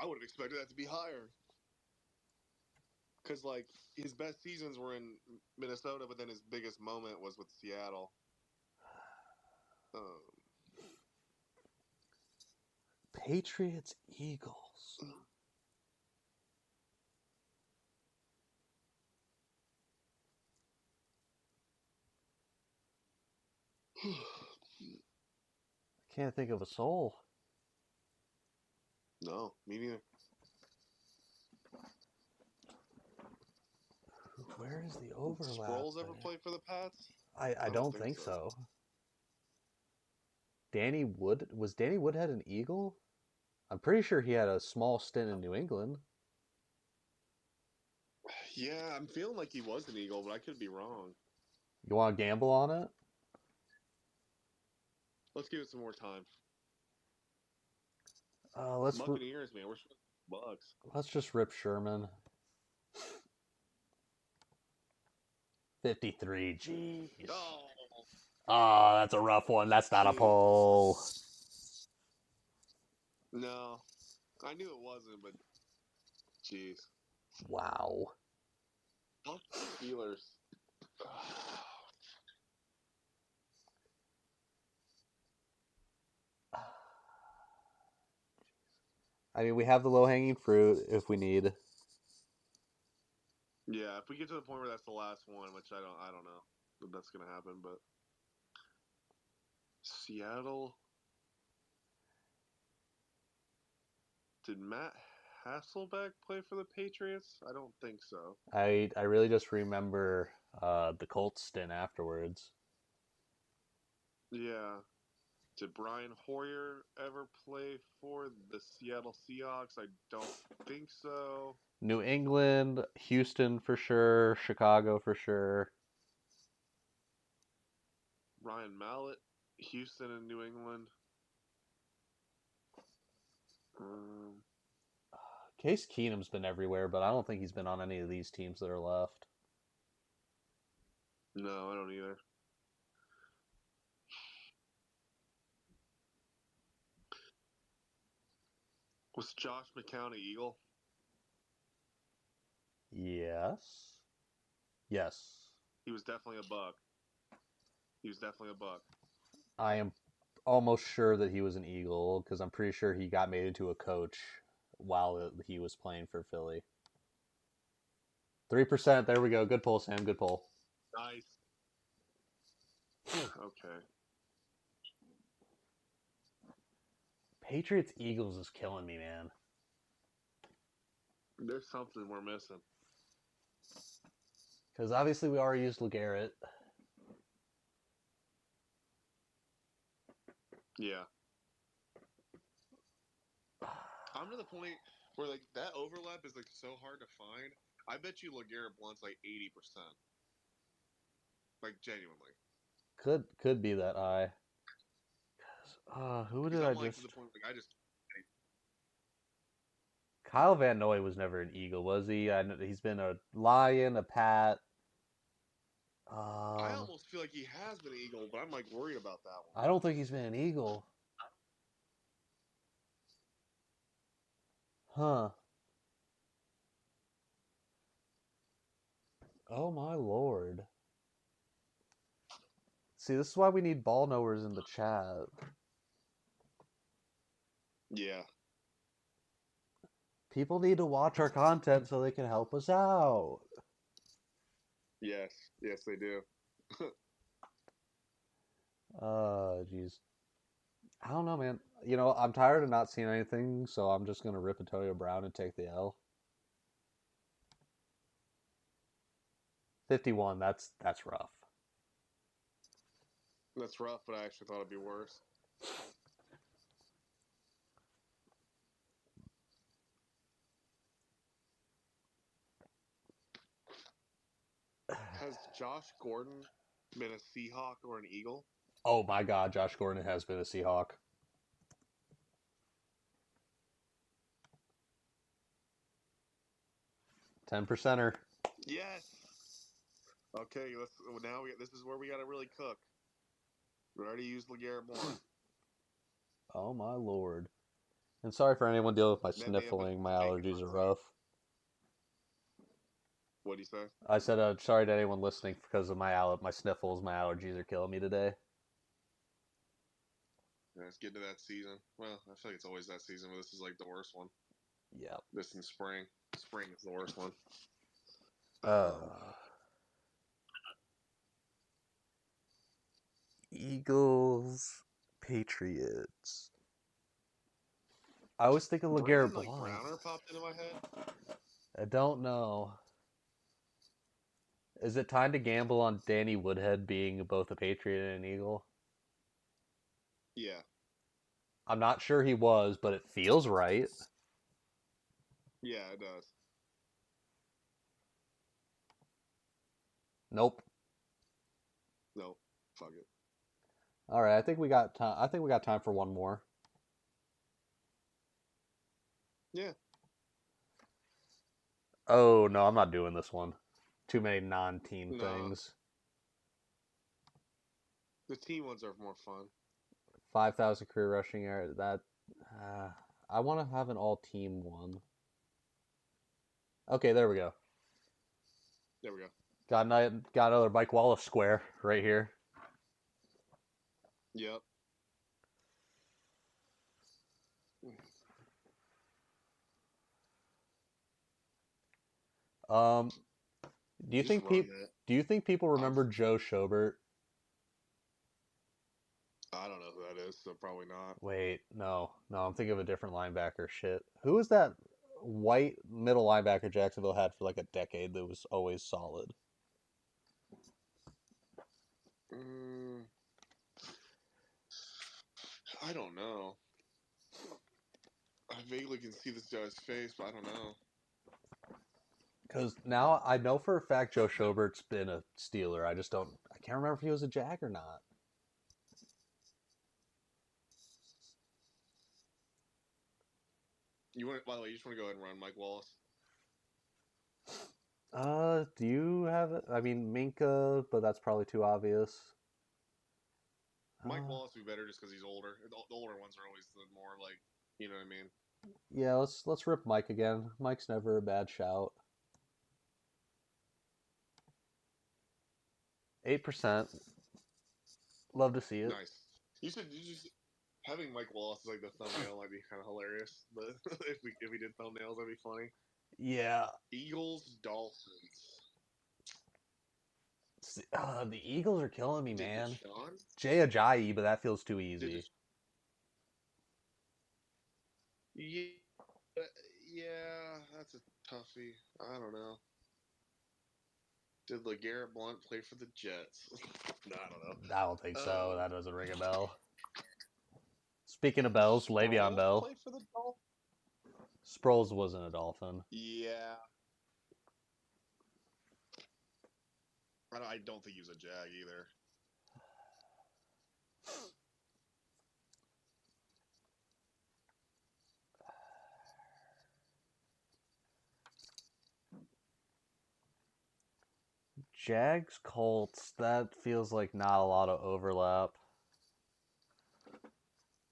I would have expected that to be higher. Because, like, his best seasons were in Minnesota, but then his biggest moment was with Seattle. Patriots Eagles. Can't think of a soul. No, me neither. where is the Did overlap? Sproles ever play for the Pats? I don't think so. Was Danny Woodhead an Eagle? I'm pretty sure he had a small stint in New England. Yeah, I'm feeling like he was an Eagle, but I could be wrong. You want to gamble on it? Let's give it some more time. Let's Buccaneers, man. We're Bucks. let's just rip Sherman. 53. Jeez. Oh, that's a rough one. That's not a poll. No, I knew it wasn't, but jeez. Wow. Steelers. I mean, we have the low-hanging fruit if we need. Yeah, if we get to the point where that's the last one, which I don't know if that's gonna happen, but Seattle. Did Matt Hasselbeck play for the Patriots? I don't think so. I really just remember the Colts stint afterwards. Yeah. Did Brian Hoyer ever play for the Seattle Seahawks? I don't think so. New England, Houston for sure, Chicago for sure. Ryan Mallett, Houston and New England. Case Keenum's been everywhere, but I don't think he's been on any of these teams that are left. No, I don't either. Was Josh McCown an Eagle? Yes. Yes. He was definitely a Buck. He was definitely a Buck. I am almost sure that he was an Eagle because I'm pretty sure he got made into a coach while he was playing for Philly. 3%. There we go. Good pull, Sam. Good pull. Nice. Okay. Patriots Eagles is killing me, man. There's something we're missing. Because obviously we already used LeGarrette. Yeah. I'm to the point where like that overlap is like so hard to find. I bet you LeGarrette Blunt's like 80%. Like genuinely. Could be that high. Who did I I'm like just? to the point like I just Kyle Van Noy was never an Eagle, was he? I know he's been a Lion, a Pat. I almost feel like he has been an Eagle, but I'm like worried about that one. I don't think he's been an Eagle. Huh. Oh my lord. See, this is why we need ball knowers in the chat. Yeah. People need to watch our content so they can help us out. Yes. Yes, they do. Jeez. I don't know, man. You know, I'm tired of not seeing anything, so I'm just gonna rip Antonio Brown and take the L. 51. That's rough. That's rough, but I actually thought it'd be worse. Has Josh Gordon been a Seahawk or an Eagle? Oh my God, Josh Gordon has been a Seahawk. $10%er. Yes. Okay, this is where we got to really cook. We already used LeGarrette Blount. Oh my lord. And sorry for anyone dealing with my Then they have sniffling. My Jake allergies are Huntley. rough. What'd you say? I said sorry to anyone listening because of my sniffles. My allergies are killing me today. Yeah, it's getting to that season. Well, I feel like it's always that season, but this is like the worst one. Yeah. This in spring. Spring is the worst one. Eagles, Patriots. I always think of LeGarrette Blount. Browner popped into my head. I don't know. Is it time to gamble on Danny Woodhead being both a Patriot and an Eagle? Yeah. I'm not sure he was, but it feels right. Yeah, it does. Nope. No. Fuck it. All right, I think we got time. I think we got time for one more. Yeah. Oh no, I'm not doing this one. Too many non-team No. things. The team ones are more fun. 5,000 career rushing yards. That I want to have an all-team one. Okay, there we go. There we go. Got another Mike Wallace square right here. Yep. Um, do you Just think run people it. do you think people remember Joe Schobert? I don't know who that is, so probably not. Wait, no, I'm thinking of a different linebacker. Shit, who was that white middle linebacker Jacksonville had for like a decade that was always solid? I don't know. I vaguely can see this guy's face, but I don't know. Because now I know for a fact Joe Schobert's been a Steeler. I can't remember if he was a Jag or not. By the way, you just want to go ahead and run Mike Wallace? Do you have it? I mean, Minka, but that's probably too obvious. Mike Wallace would be better just because he's older. The older ones are always the more like, you know what I mean? Yeah, let's rip Mike again. Mike's never a bad shout. 8%. Love to see it. Nice. You just having Mike Wallace as like the thumbnail might be kind of hilarious. But if we did thumbnails, that'd be funny. Yeah. Eagles, Dolphins. The Eagles are killing me, man. Deshaun? Jay Ajayi, but that feels too easy. Yeah, that's a toughie. I don't know. Did LeGarrette Blount play for the Jets? No, I don't know. I don't think so. That doesn't ring a bell. Speaking of bells, Le'Veon Bell. Play for the Dolphins? Sproles wasn't a Dolphin. Yeah. I don't think he was a Jag either. Jags, Colts, that feels like not a lot of overlap.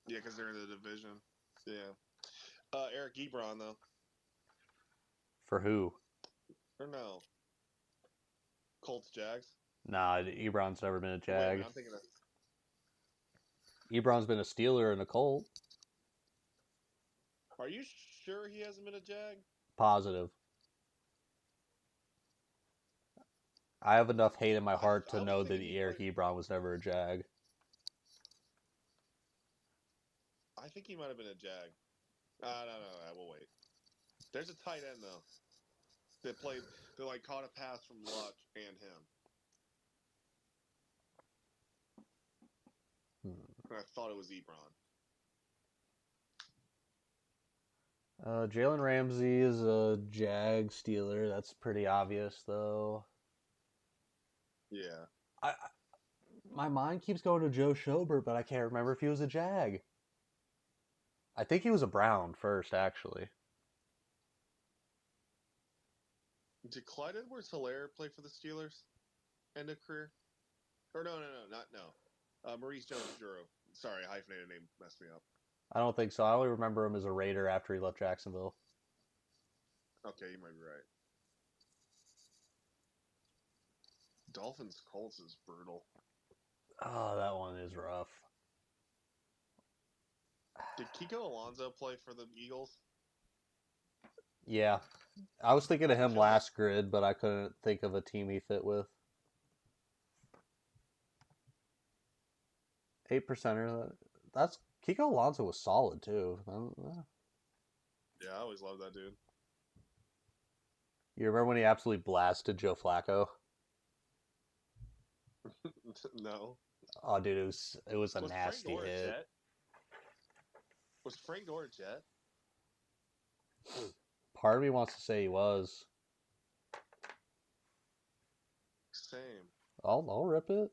Yeah, because they're in the division. Yeah. Eric Ebron, though. For who? Or no? Colts, Jags? Nah, Ebron's never been a Jag. Wait, I'm thinking of... Ebron's been a Steeler and a Colt. Are you sure he hasn't been a Jag? Positive. I have enough hate in my heart to know that Eric Ebron was never a Jag. I think he might have been a Jag. No, we'll wait. There's a tight end, though. They like caught a pass from Luck and him. And I thought it was Ebron. Jalen Ramsey is a Jag Steeler. That's pretty obvious, though. Yeah. My mind keeps going to Joe Schobert, but I can't remember if he was a Jag. I think he was a Brown first, actually. Did Clyde Edwards-Helaire play for the Steelers? End of career? Or no. Maurice Jones-Drew. Sorry, hyphenated name messed me up. I don't think so. I only remember him as a Raider after he left Jacksonville. Okay, you might be right. Dolphins Colts is brutal. Oh, that one is rough. Did Kiko Alonso play for the Eagles? Yeah. I was thinking of him last grid, but I couldn't think of a team he fit with. 8%er. That's Kiko Alonso was solid too. Yeah, I always loved that dude. You remember when he absolutely blasted Joe Flacco? No. Oh, dude, it was a Was Frank nasty Gore a hit. Jet? Was Frank Gore a Jet? Part of me wants to say he was. Same. I'll rip it.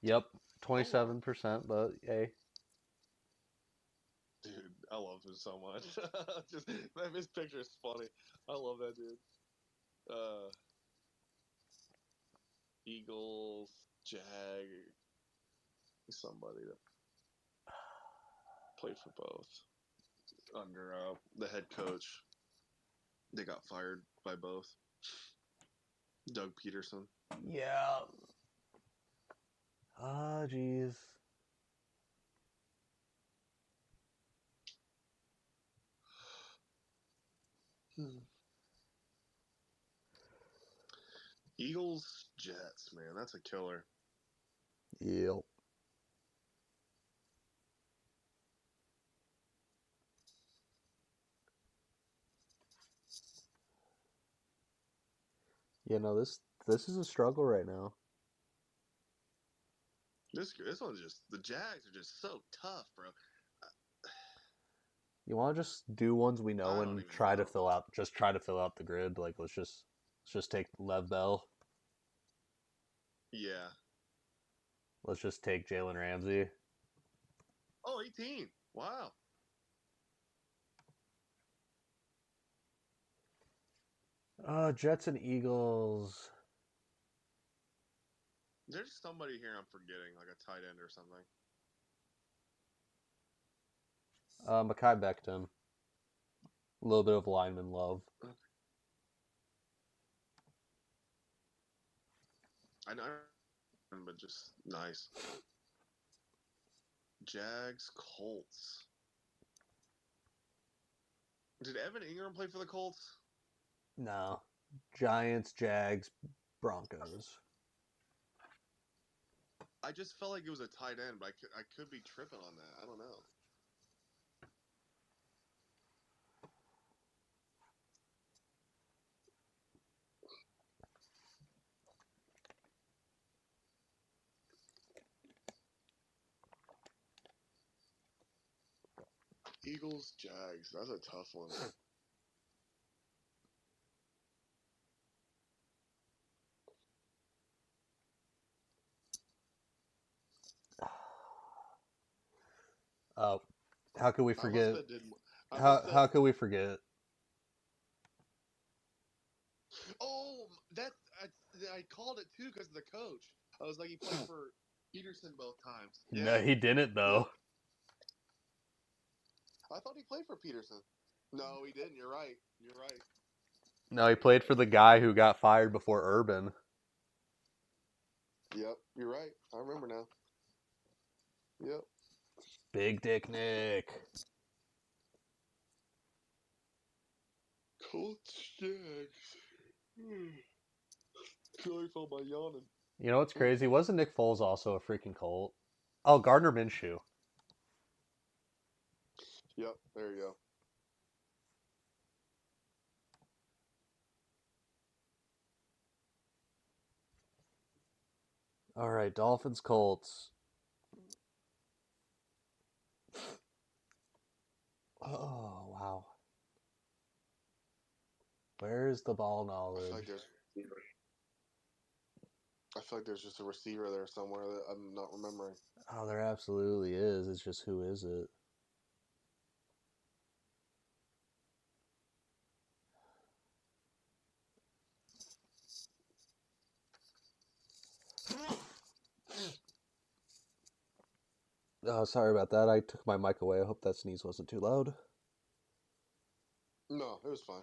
Yep, Oh, wow. 27%, but hey. Dude, I love him so much. Just his picture is funny. I love that dude. Eagles, Jag, somebody that played for both under the head coach. They got fired by both. Doug Peterson. Yeah. Ah, jeez. Eagles, Jets, man, that's a killer. Yep. You know, this is a struggle right now. This one's just the Jags are just so tough, bro. You want to just do ones we know I don't and even try to know. fill out the grid. Like let's just take Lev Bell. Yeah. Let's just take Jalen Ramsey. Oh, 18. Wow. Jets and Eagles. There's somebody here I'm forgetting, like a tight end or something. Mekhi Becton. A little bit of lineman love. I know, but just nice. Jags, Colts. Did Evan Ingram play for the Colts? No. Giants, Jags, Broncos. I just felt like it was a tight end, but I could be tripping on that. I don't know. Eagles, Jags. That's a tough one. Oh, how could we I must forget? have did. How could we forget? Oh, that I called it too because of the coach. I was like, he played for Peterson both times. No, Yeah. he didn't though. Yep. I thought he played for Peterson. No, he didn't. You're right. You're right. No, he played for the guy who got fired before Urban. Yep. You're right. I remember now. Yep. Big Dick Nick. Colts, Jags. Sorry for my yawning. You know what's crazy? Wasn't Nick Foles also a freaking Colt? Oh, Gardner Minshew. Yep. There you go. All right, Dolphins, Colts. Oh, wow. Where's the ball I knowledge? feel like there's just a receiver there somewhere that I'm not remembering. Oh, there absolutely is. It's just who is it? Oh, sorry about that. I took my mic away. I hope that sneeze wasn't too loud. No, it was fine.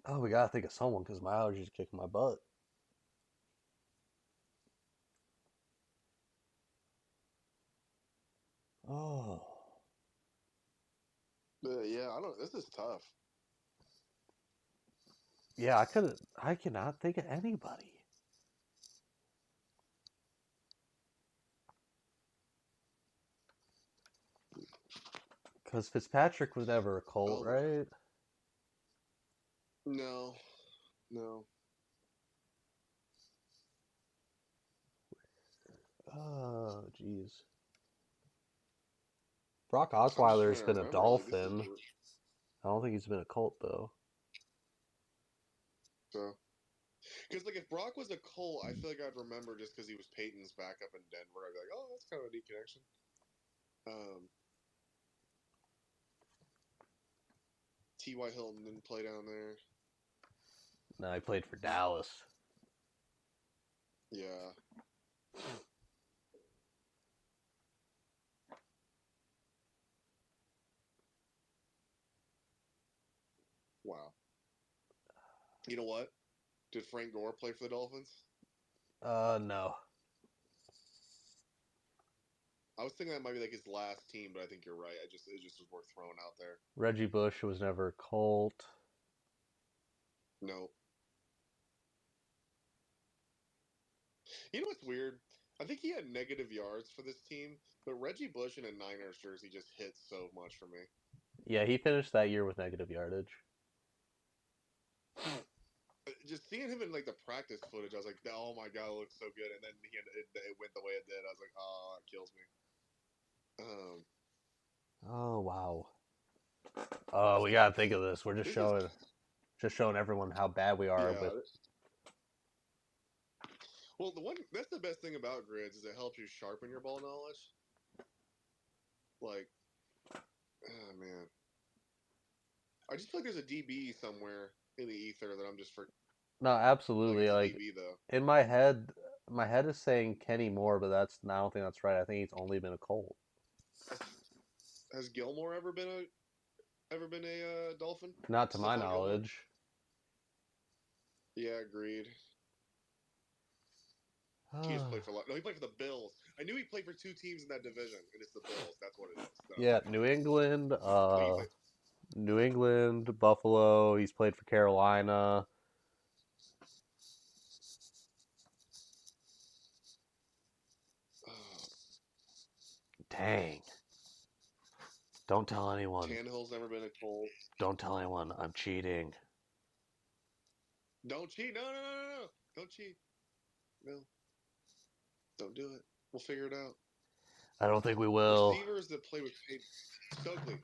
Oh, we gotta think of someone because my allergies are kicking my butt. Oh. Yeah, I don't. This is tough. Yeah, I cannot think of anybody. Because Fitzpatrick was never a Colt, Oh, right? no. No. Oh, jeez. Brock I'm just Osweiler's trying to been a remember. Like, this is Dolphin. I don't think he's been a Colt, though. so. Because, like, if Brock was a Colt, I feel like I'd remember just because he was Peyton's backup in Denver. I'd be like, oh, that's kind of a neat connection. T.Y. Hilton didn't play down there. No, he played for Dallas. Yeah. Wow. You know what? Did Frank Gore play for the Dolphins? No. I was thinking that might be like his last team, but I think you're right. It just was worth throwing out there. Reggie Bush was never a Colt. No. You know what's weird? I think he had negative yards for this team, but Reggie Bush in a Niners jersey just hits so much for me. Yeah, he finished that year with negative yardage. Just seeing him in like the practice footage, I was like, "Oh my god, it looks so good." And then it went the way it did. I was like, "Oh, it kills me." Oh wow. Oh, we gotta think of this. We're just This showing everyone how bad we are yeah. with. Well, that's the best thing about grids is it helps you sharpen your ball knowledge. Like, oh man, I just feel like there's a DB somewhere in the ether that I'm just for. No, absolutely. Like DB though. in my head is saying Kenny Moore, but I don't think that's right. I think he's only been a Colt. Has Gilmore ever been a Dolphin? Not to my Stephon Gilmore? knowledge. Yeah, agreed. He just played for no, he played for the Bills. I knew he played for two teams in that division, and it's the Bills. That's what it is. So. Yeah, New England, Buffalo. He's played for Carolina. Dang. Don't tell anyone. Tannehill's never been a Colt. Don't tell anyone. I'm cheating. Don't cheat. No. Don't cheat. No. Don't do it. We'll figure it out. I don't think we will. Receivers that play with Stokely.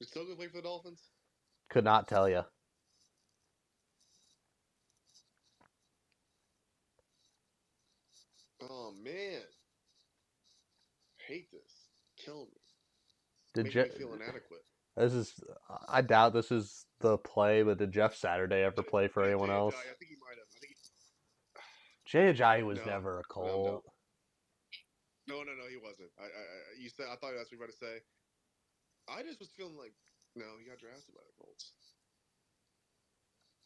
Did Stokely play for the Dolphins? Could not tell you. Oh man, hate this. Kill me. Did Make me feel inadequate. I doubt this is the play, but did Jeff Saturday ever play for anyone else? I think he might have. Jay Ajayi was never a Colt. No, he wasn't. You said I thought that's what you were about to say. I just was feeling like no, he got drafted by the Colts.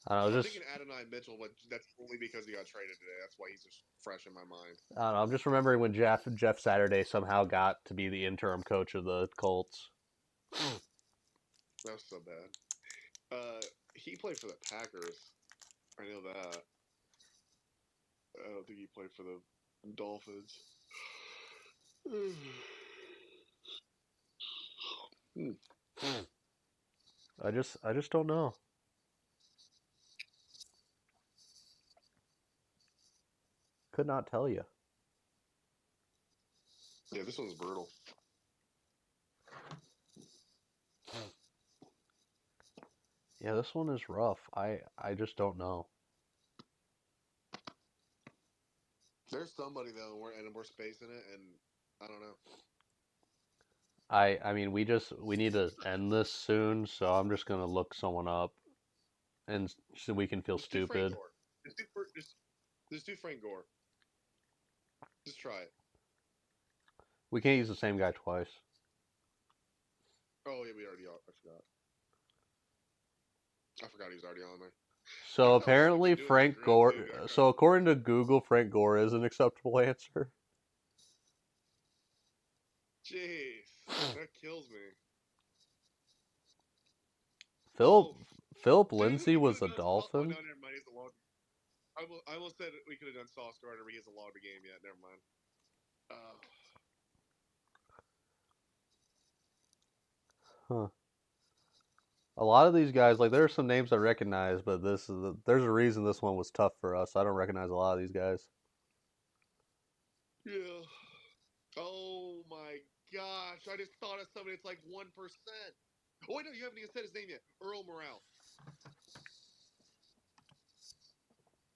I'm thinking Adonai Mitchell, but that's only because he got traded today. That's why he's just fresh in my mind. I don't know. I'm just remembering when Jeff Saturday somehow got to be the interim coach of the Colts. That was so bad. He played for the Packers. I know that. I don't think he played for the Dolphins. I just don't know. Could not tell you. Yeah, this one's brutal. Yeah, this one is rough. I just don't know. There's somebody though, and we're spacing it, and I don't know. I mean, we need to end this soon, so I'm just gonna look someone up, and so we can feel stupid. Just do Frank Gore. Just try it. We can't use the same guy twice. Oh yeah, I forgot he was already on there. So apparently Frank Gore. So according to Google, Frank Gore is an acceptable answer. Jeez, that kills me. Philip Lindsay was a Dolphin. No, never mind. He's a log. I almost said we could have done Sauce Gardner, but he hasn't logged the game yet. Never mind. Huh. A lot of these guys, like there are some names I recognize, but there's a reason this one was tough for us. I don't recognize a lot of these guys. Yeah. Oh my gosh! I just thought of somebody. It's like 1%. Oh wait, no, you haven't even said his name yet. Earl Morale.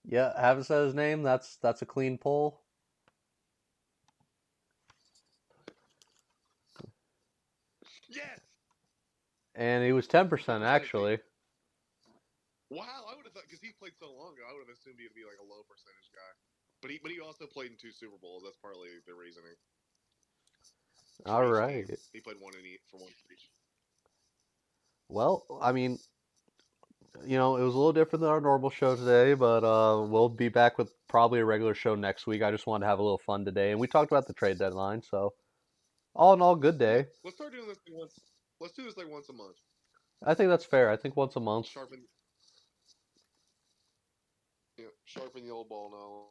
Yeah, haven't said his name. That's a clean pull. Yes. And he was 10% 10%, I think. actually. Wow, I would have thought because he played so long ago, I would have assumed he'd be like a low percentage guy. But he also played in 2 Super Bowls. That's partly the reasoning. All For each right. team. He played one for one for each. Well, I mean, it was a little different than our normal show today, but we'll be back with probably a regular show next week. I just wanted to have a little fun today, and we talked about the trade deadline, so all in all, good Yeah, day. let's start doing this once. Let's do this like once a month. I think that's fair. I think once a month. Sharpen the old ball now.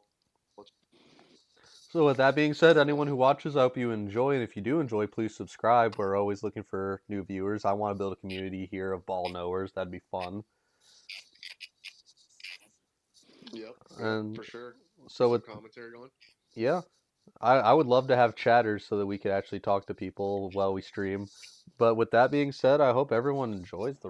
So with that being said, anyone who watches, I hope you enjoy, and if you do enjoy, please subscribe. We're always looking for new viewers. I want to build a community here of ball knowers. That'd be fun. Yep, And for sure. so Some with commentary going. yeah, I would love to have chatters so that we could actually talk to people while we stream. But with that being said, I hope everyone enjoys the